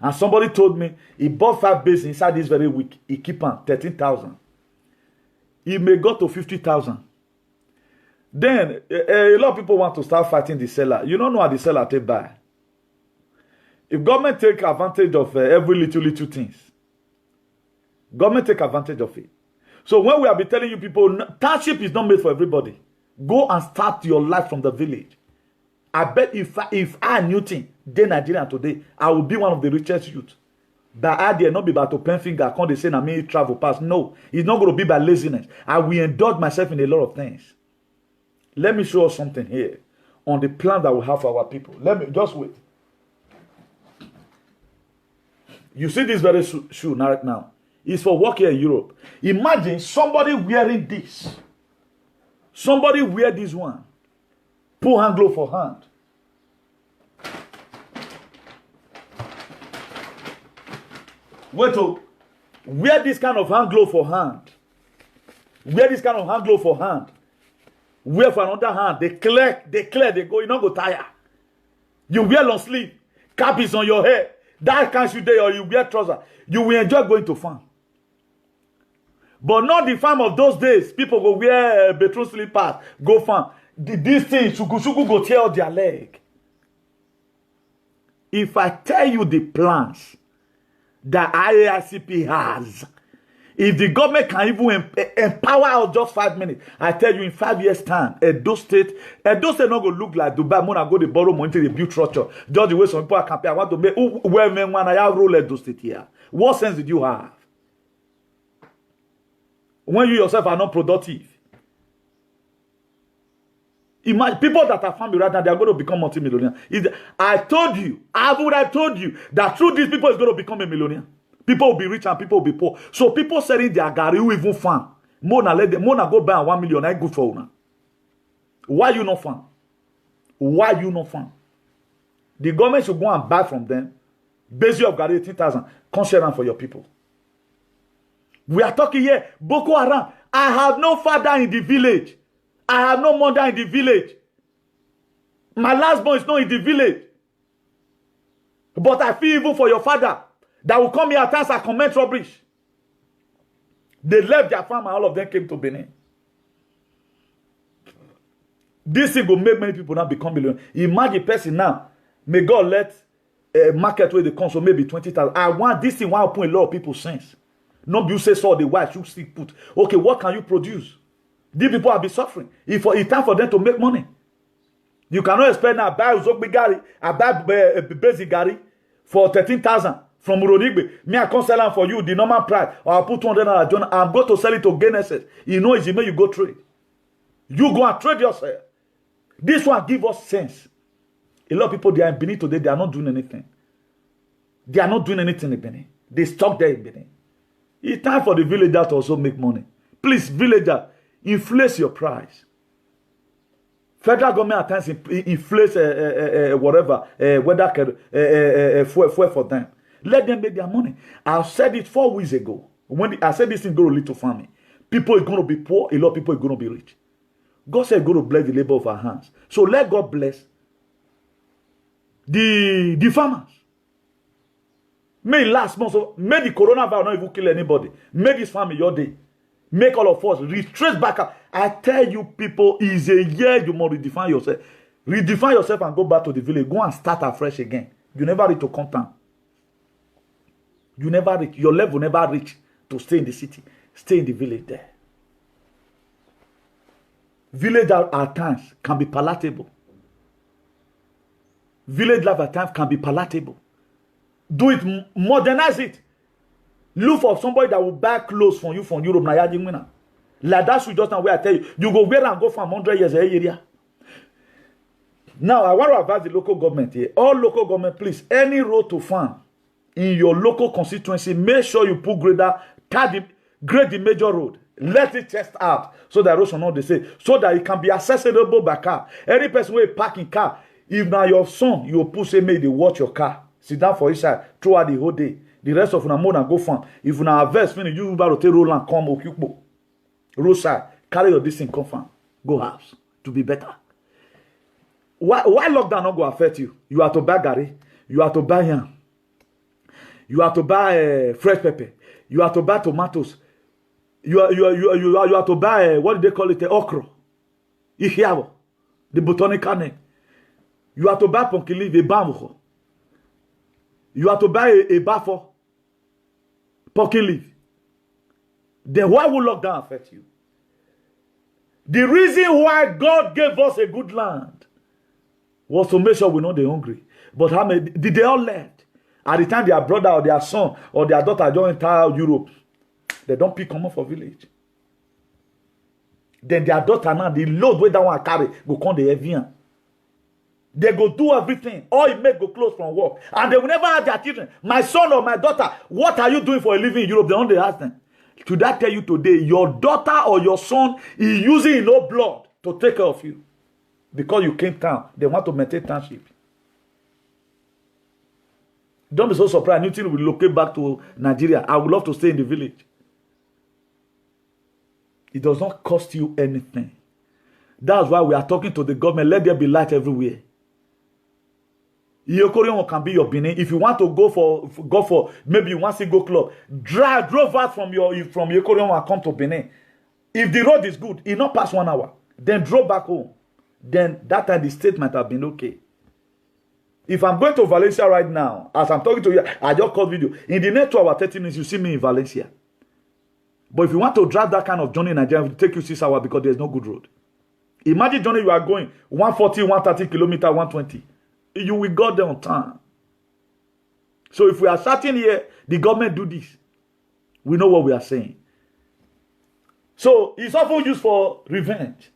And somebody told me, he bought 5 basins inside this very week. He keep on 13,000. He may go to 50,000. Then, a lot of people want to start fighting the seller. You don't know how the seller take buy. If government take advantage of every little things, Government take advantage of it. So when we have been telling you people, township is not made for everybody. Go and start your life from the village. I bet if I Newton, then Nigeria today, I will be one of the richest youth. But I dare not be about to pen finger, can't they say I may travel past. No, it's not going to be by laziness. I will indulge myself in a lot of things. Let me show us something here on the plan that we have for our people. Let me just wait. You see this very shoe right now. It's for work here in Europe. Imagine somebody wearing this. Somebody wear this one. Put hand glove for hand. Wait till wear this kind of hand glove for hand. Wear this kind of hand glove for hand. Wear for another hand. They clear, they go, you don't go tire. You wear long sleeve, cap is on your head. That can't you there, or you wear trouser. You will enjoy going to farm. But not the farm of those days. People go wear bedroom slippers, go farm. These things, shuku go tear out their leg. If I tell you the plans that IACP has, if the government can even empower us just 5 minutes, I tell you in 5 years' time, Edo State not going to look like Dubai. When I go to borrow money to build structure. Just the way some people are campaigning. I want to make where men when I rule Edo State here. What sense did you have? When you yourself are not productive. Imagine people that are farming right now, they are going to become multimillionaires. I would have told you that through these people is going to become a millionaire. People will be rich and people will be poor. So people selling their gari who even farm. Mona go buy 1 million. I good for una. Why you not farm? Why you not farm? The government should go and buy from them. Base you of gari 18,000. Come share them for your people. We are talking here. Boko Haram. I have no father in the village. I have no mother in the village. My last born is not in the village. But I feel evil for your father that will come here at times and commit rubbish. They left their farm and all of them came to Benin. This thing will make many people now become millionaires. Imagine person now. May God let a market where they come, so maybe 20,000. I want this thing, want to put a lot of people's sense. Not you say so the white should still put. Okay, what can you produce? These people have been suffering. It's time for them to make money. You cannot expect now buy Uzokbi Gari, I buy basic Gari for 13,000 from Uronigbe. Me, I can't sell them for you the normal price. Or I'll put 200 John. I'm going to sell it to Genesis. You know, it's the way you go trade. You go and trade yourself. This one give us sense. A lot of people, they are in Benin today, they are not doing anything. They are not doing anything in Benin. They stuck there in Benin. It's time for the villager to also make money. Please, villager, inflate your price. Federal government at times inflates whatever, whether fuel for them. Let them make their money. I said it 4 weeks ago. When I said this thing go to lead to farming. People are going to be poor, a lot of people are going to be rich. God said going to bless the labor of our hands. So let God bless the farmers. May last month, so may the coronavirus not even kill anybody. Make this family your day. Make all of us retrace back up. I tell you people, is a year you must redefine yourself. Redefine yourself and go back to the village. Go and start afresh again. You never reach to contact. You never reach. Your level never reach to stay in the city. Stay in the village there. Village at times can be palatable. Village life at times can be palatable. Do it, modernize it. Look for somebody that will buy clothes from you from Europe. Like that should just now where I tell you, you go wear and go from 100 years area. Now, I want to advise the local government here. All local government, please, any road to farm in your local constituency, make sure you put grade the major road. Let it test out so that roads are not the same. So that it can be accessible by car. Any person will park in car. If now your son, you put say, may they watch your car. Sit down for inside throughout the whole day. The rest of una more and go farm. If una harvest finish, you about to take roll and come okukbo. Roadside, carry your this thing, come farm. Go house to be better. Why lockdown not go affect you? You have to buy gari. You have to buy yam. You have to buy fresh pepper. You have to buy tomatoes. You have to buy what do they call it? Okra. Ihiabo. The botanical name. You have to buy pumpkin leaf, a bamboo. You have to buy a bafo, pumpkin leaf. then why would lockdown affect you? The reason why God gave us a good land was to make sure we're not the hungry. But how many did they all left? At the time their brother or their son or their daughter join entire Europe, they don't pick come up for village. Then their daughter now, the load where that one carry, go come the Evian. They go do everything. Or it may go close from work. And they will never ask their children, my son or my daughter, what are you doing for a living in Europe? They only ask them. Should I tell you today, your daughter or your son is using no blood to take care of you? Because you came down, they want to maintain township. Don't be so surprised. New thing will locate back to Nigeria. I would love to stay in the village. It does not cost you anything. That's why we are talking to the government. Let there be light everywhere. Yekorion can be your Benin. If you want to go for maybe you want to go club, drove out from Yekorion and come to Benin. If the road is good, it not pass 1 hour. Then drove back home. Then that time the state might have been okay. If I'm going to Valencia right now, as I'm talking to you, I just called video. In the next 2 hours, 30 minutes, you see me in Valencia. But if you want to drive that kind of journey in Nigeria, it will take you 6 hours because there's no good road. Imagine journey you are going 140, 130 kilometers, 120. You will go there on time. So if we are starting here, the government do this. We know what we are saying. So it's often used for revenge.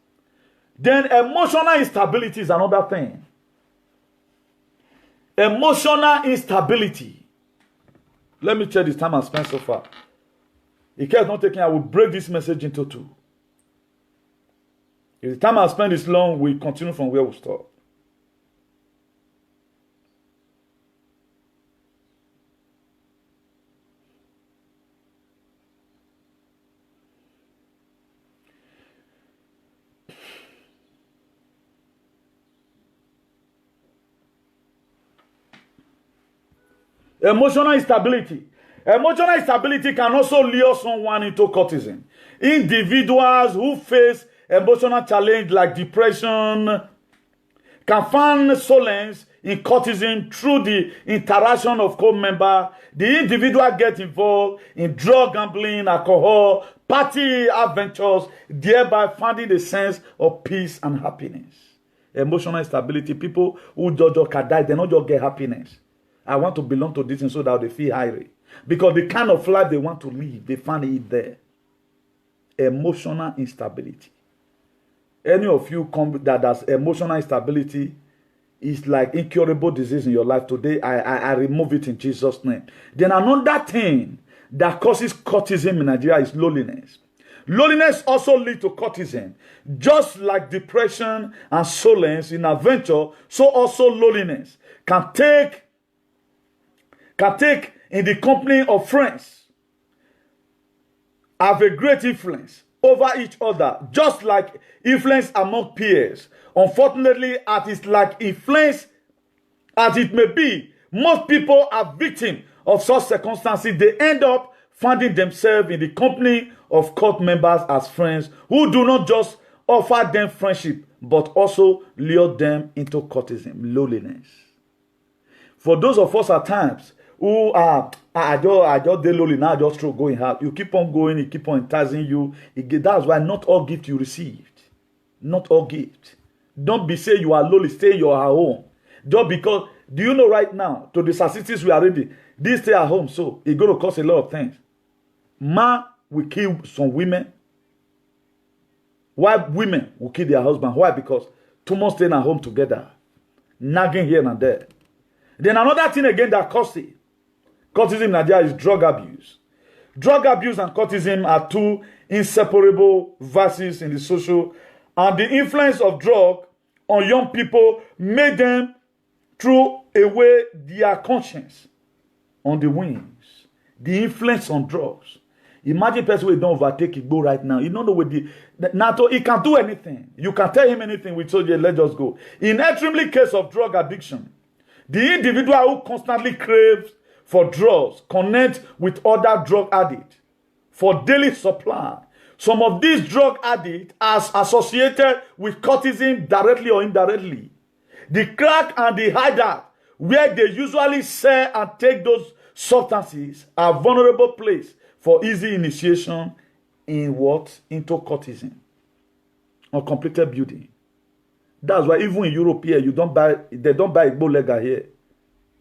Then emotional instability is another thing. Emotional instability. Let me check this time I spent so far. If care is not taking, I will break this message into two. If the time I spend is long, we continue from where we stop. Emotional instability. Emotional instability can also lure someone into cultism. Individuals who face emotional challenge like depression can find solace in cultism through the interaction of co-members. The individual gets involved in drug gambling, alcohol, party adventures, thereby finding a sense of peace and happiness. Emotional instability, people who just can die, they don't just get happiness. I want to belong to this and so that they feel high. Because the kind of life they want to live, they find it there. Emotional instability. Any of you that has emotional instability is like incurable disease in your life. Today, I remove it in Jesus' name. Then another thing that causes cultism in Nigeria is loneliness. Loneliness also leads to cultism. Just like depression and solace in adventure, so also loneliness can take in the company of friends have a great influence over each other, just like influence among peers. Unfortunately, as it's like influence as it may be, most people are victims of such circumstances. They end up finding themselves in the company of cult members as friends who do not just offer them friendship, but also lure them into cultism, loneliness. For those of us at times who are, I just dey lonely now, I just throw going out. You keep on going, it keep on enticing you. That's why not all gift you received. Not all gift. Don't be say you are lonely, stay in your home. Just because, do you know right now, to the statistics we are reading, this stay at home, so it's going to cost a lot of things. Man will kill some women. Why women will kill their husband? Why? Because too much staying at home together. Nagging here and there. Then another thing again that causes it. Cultism in Nigeria is drug abuse. Drug abuse and cultism are two inseparable verses in the social, and the influence of drug on young people made them throw away their conscience on the wings. The influence on drugs. Imagine a person who don't overtake Igbo right now. You don't know what NATO, he can do anything. You can tell him anything. We told you, let us go. In extremely case of drug addiction, the individual who constantly craves for drugs connect with other drug addicts for daily supply. Some of these drug addicts are associated with cultism directly or indirectly. The crack and the hideout where they usually sell and take those substances are vulnerable place for easy initiation in what? Into courtesan. Uncompleted building. That's why even in Europe here, they don't buy Igbo legal here.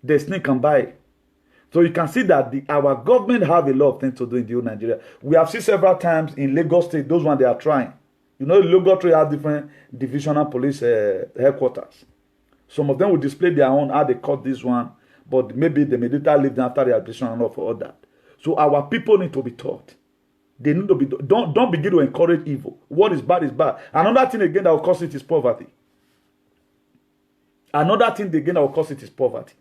They sneak and buy. So you can see that our government have a lot of things to do in the whole Nigeria. We have seen several times in Lagos State, those ones they are trying. You know, Lagos State have different divisional police headquarters. Some of them will display their own, how they caught this one, but maybe they may later leave them after the arbitration and all for all that. So our people need to be taught. They need to be don't begin to encourage evil. What is bad is bad. Another thing again that will cause it is poverty. Another thing again that will cause it is poverty.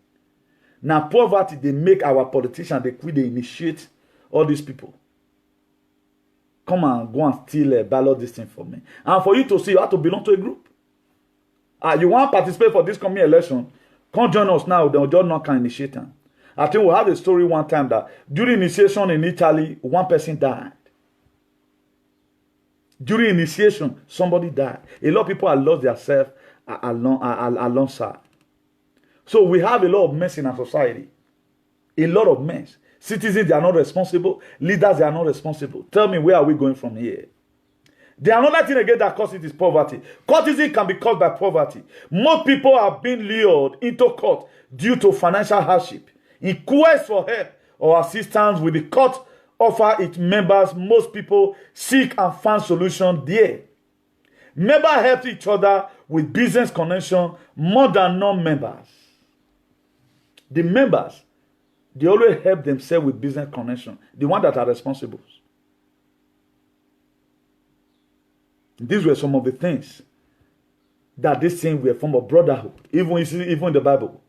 Now, poverty, they make our politicians, they initiate all these people. Come and go and steal ballot this thing for me. And for you to see, you have to belong to a group. You want to participate for this coming election, come join us now, then just not can initiate them. I think we had a story one time that during initiation in Italy, one person died. During initiation, somebody died. A lot of people have lost themselves alongside. So we have a lot of mess in our society. A lot of mess. Citizens, they are not responsible. Leaders, they are not responsible. Tell me, where are we going from here? The another thing again that causes it is poverty. Courtesy can be caused by poverty. Most people are being lured into court due to financial hardship. In quest for help or assistance with the court offer its members, most people seek and find solutions there. Members help each other with business connection more than non-members. The members, they always help themselves with business connection. The ones that are responsible. These were some of the things that this thing were a form of brotherhood, even in the Bible.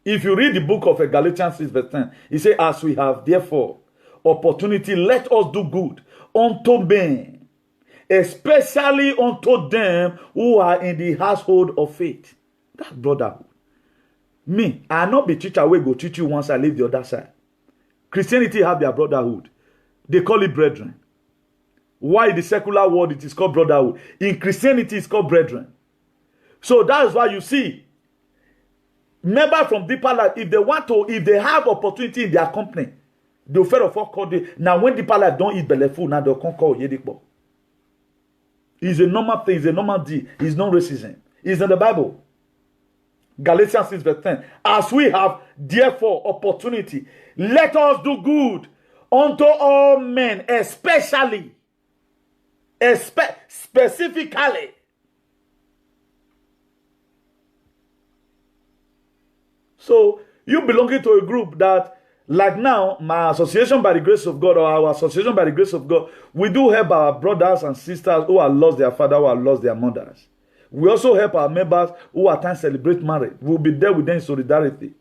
If you read the book of Galatians 6 verse 10, it says, as we have therefore opportunity, let us do good unto men, especially unto them who are in the household of faith. That's brotherhood. Me, I not be teacher wey go teach you one side, leave the other side. Christianity have their brotherhood. They call it brethren. Why in the secular world it is called brotherhood? In Christianity it's called brethren. So that's why you see, members from Deeper Life, if they have opportunity in their company, they'll first of all call them. Now when Deeper Life don't eat belly food, now they'll come call Yedikbo. It's a normal thing, it's a normal deal. It's not racism. It's in the Bible. Galatians 6 verse 10. As we have therefore opportunity, let us do good unto all men, specifically. So you belonging to a group that, like now, my association by the grace of God, or our association by the grace of God, we do help our brothers and sisters who have lost their father, who have lost their mothers. We also help our members who at times celebrate marriage. We'll be there with them in solidarity.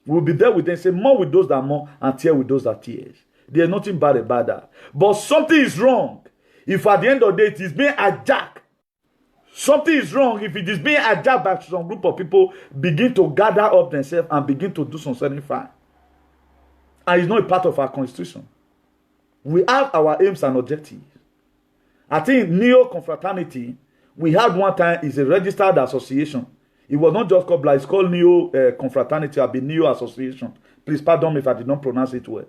We'll be there with them, say more with those that mourn and tear with those that tears. There's nothing bad about that. But something is wrong if at the end of the day it is being hijacked. Something is wrong if it is being hijacked by some group of people begin to gather up themselves and begin to do some certain fine. And it's not a part of our constitution. We have our aims and objectives. I think Neo-Confraternity, we had one time, is a registered association. It was not just called, it's called Neo-Confraternity, or the Neo Association. Please pardon me if I did not pronounce it well.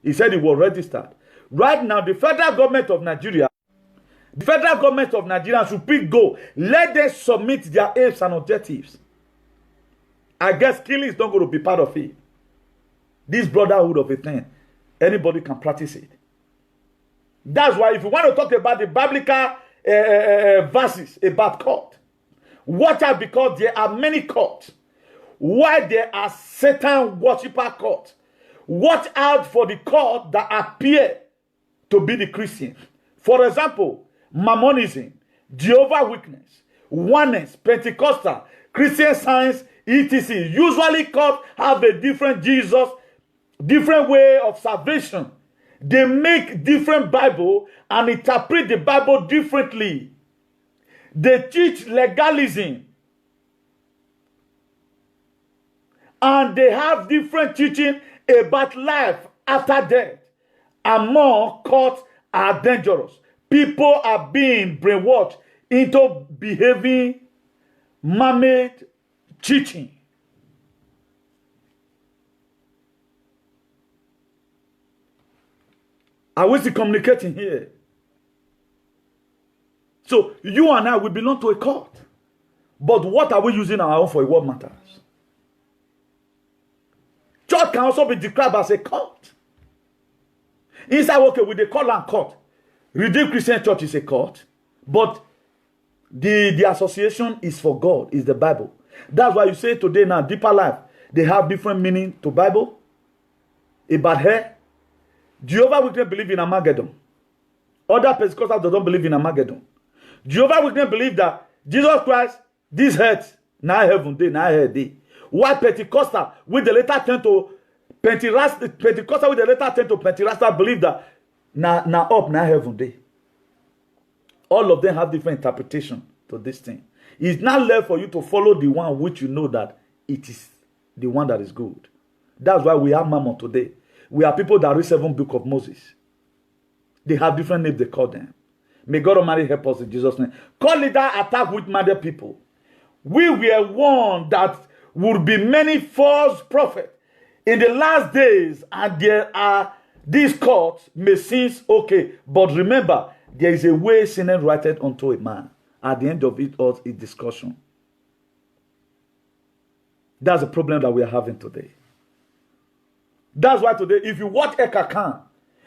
He said it was registered. Right now, the federal government of Nigeria should pick go. Let them submit their aims and objectives. I guess killing is not going to be part of it. This brotherhood of a thing, anybody can practice it. That's why if you want to talk about the biblical verses about court, watch out, because there are many courts. Why there are Satan worshiper courts. Watch out for the court that appear to be the Christian. For example, Mormonism, Jehovah's Witness, Oneness, Pentecostal, Christian Science, etc. Usually courts have a different Jesus, different way of salvation. They make different Bible and interpret the Bible differently. They teach legalism. And they have different teaching about life after death. And more courts are dangerous. People are being brainwashed into behaving man-made teaching. Are we still communicating here? So you and I, we belong to a court. But what are we using our own for? What matters? Church can also be described as a court. Inside, okay, with the call and court. Redeemed Christian Church is a court, but the association is for God, is the Bible. That's why you say today now, Deeper Life, they have different meaning to Bible. About her, Jehovah Witness believe in Armageddon. Other Pentecostals don't believe in Armageddon. Jehovah Witness believe that Jesus Christ, this earth, now heaven day, now hell day. Why Pentecostal with the later turn to Pentecostal with the later turn to Pentecostal believe that now up, now heaven day. All of them have different interpretation to this thing. It's not left for you to follow the one which you know that it is the one that is good. That's why we have Mammon today. We are people that read 7 books of Moses. They have different names they call them. May God Almighty help us in Jesus' name. Call it that attack with minded people. We were warned that would be many false prophets in the last days, and there are these courts may seem okay, but remember, there is a way sinners writed unto a man. At the end of it all is discussion. That's the problem that we are having today. That's why today, if you watch Eka Khan,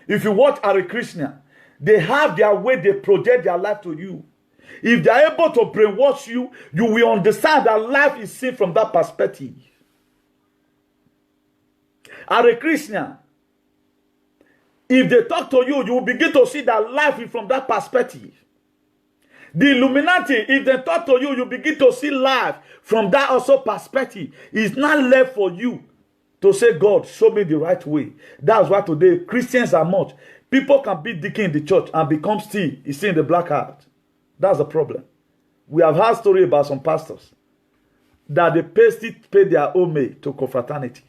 if you watch Hare Krishna, they have their way they project their life to you. If they are able to brainwash you, you will understand that life is seen from that perspective. Hare Krishna, if they talk to you, you will begin to see that life is from that perspective. The Illuminati, if they talk to you, you begin to see life from that also perspective. It's not left for you to say, God, show me the right way. That's why today Christians are much. People can be deacon in the church and become still in the black heart. That's the problem. We have heard story about some pastors that they paid their homage to confraternity.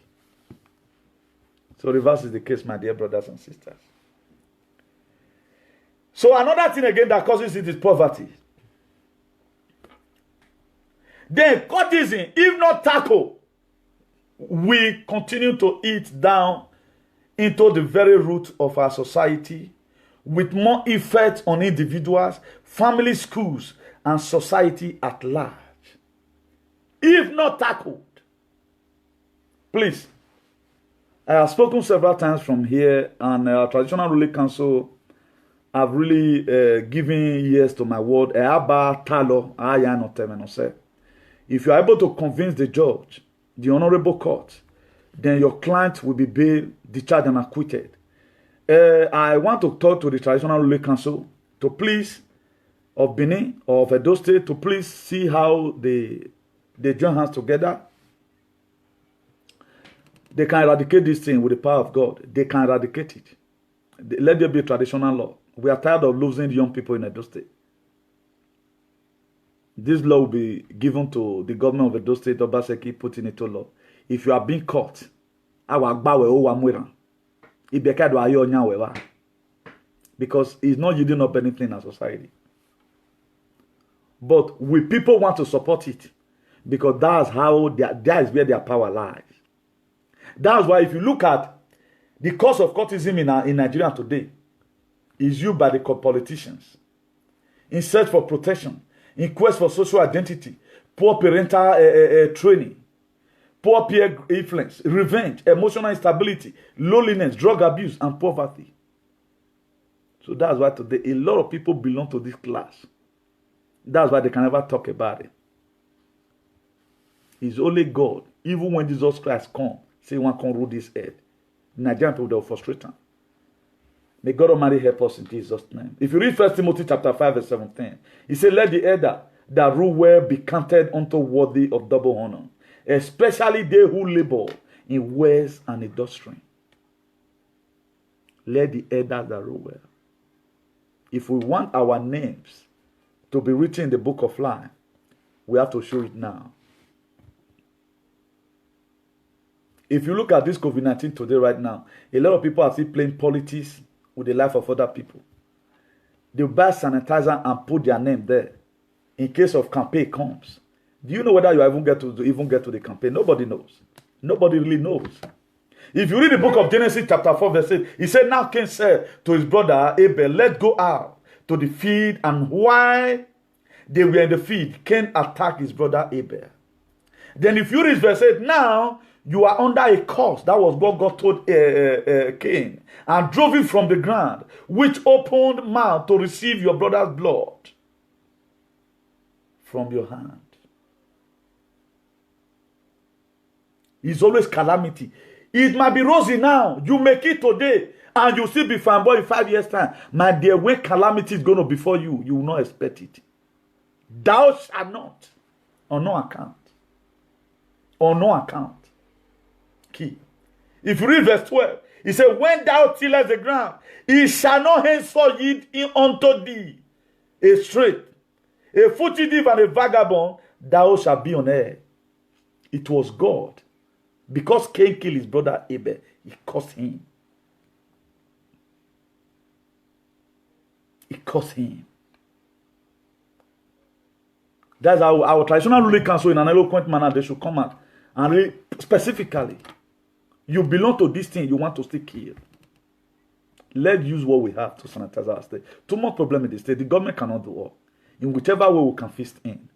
So reverse is the case, my dear brothers and sisters. So another thing again that causes it is poverty. Then cultism, if not tackle, we continue to eat down into the very root of our society with more effect on individuals, family, schools, and society at large. If not tackled, please, I have spoken several times from here, and our traditional ruling council have really given ears to my word. If you are able to convince the judge, the honorable court, then your client will be bailed, discharged, and acquitted. I want to talk to the traditional ruling council to please, of Benin or of Edo State, to please see how they join hands together. They can eradicate this thing with the power of God. They can eradicate it. Let there be a traditional law. We are tired of losing young people in Edo State. This law will be given to the government of Edo State, Obaseki, put in into law. If you are being caught, because it's not yielding up anything in our society. But we people want to support it, because that's how that is where their power lies. That's why if you look at the cause of cultism in Nigeria today, is used by the politicians in search for protection, in quest for social identity, poor parental training, poor peer influence, revenge, emotional instability, loneliness, drug abuse, and poverty. So that's why today a lot of people belong to this class. That's why they can never talk about it. It's only God. Even when Jesus Christ comes, say one can rule this earth. Nigerian people, they will frustrate him. May God Almighty help us in Jesus' name. If you read 1 Timothy chapter 5 verse 17, he said, let the elder that rule well be counted unto worthy of double honor, especially they who labor in wares and in doctrine. Let the elders that rule well. If we want our names to be written in the book of life, we have to show it now. If you look at this COVID-19 today right now, a lot of people are still playing politics with the life of other people. They buy sanitizer and put their name there in case of campaign comes. Do you know whether you even get to the campaign? Nobody knows. Nobody really knows. If you read the book of Genesis chapter 4 verse 8, he said, now Cain said to his brother Abel, let's go out to the field. And while they were in the field, Cain attacked his brother Abel. Then if you read verse 8, now you are under a curse. That was what God told Cain. And drove him from the ground, which opened mouth to receive your brother's blood from your hand. It's always calamity. It might be rosy now. You make it today, and you'll still be fine boy in 5 years' time. My dear, when calamity is going to be before you, you will not expect it. Thou shalt not, on no account. On no account. Key. If you read verse 12, he said, when thou tillest the ground, it shall not henceforth yield unto thee a straight, a fugitive and a vagabond, thou shalt be on earth. It was God. Because Cain killed his brother Abel, it cost him. It cost him. That's our traditional ruling council in an eloquent manner. They should come out and read specifically. You belong to this thing, you want to still kill. Let's use what we have to sanitize our state. Too much problem in the state. The government cannot do all. In whichever way we can fist in,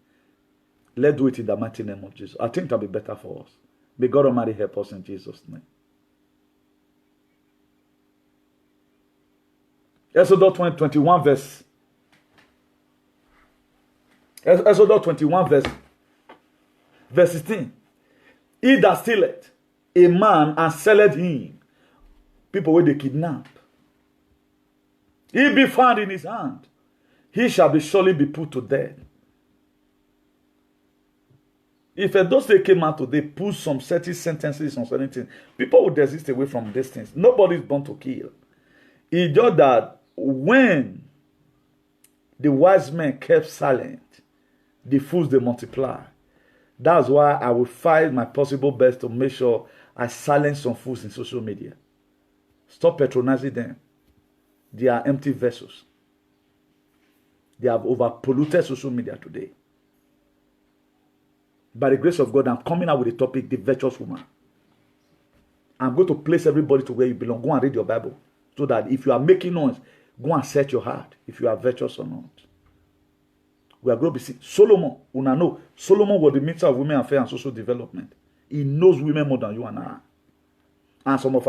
let's do it in the mighty name of Jesus. I think that'll be better for us. May God Almighty help us in Jesus' name. Exodus 21 verse. Exodus 21 verse 16. He that stealeth a man and selleth him, people where they kidnap, he be found in his hand, he shall be surely be put to death. If those they came out today, put some certain sentences on certain things, people would desist away from these things. Nobody is born to kill. It's just that when the wise men kept silent, the fools they multiply. That's why I will find my possible best to make sure I silence some fools in social media. Stop patronizing them. They are empty vessels. They have over-polluted social media today. By the grace of God, I'm coming out with the topic, the virtuous woman. I'm going to place everybody to where you belong. Go and read your Bible. So that if you are making noise, go and search your heart if you are virtuous or not. We are going to be seeing Solomon. Una know, Solomon was the Minister of Women Affairs and Social Development. He knows women more than you and I. And some of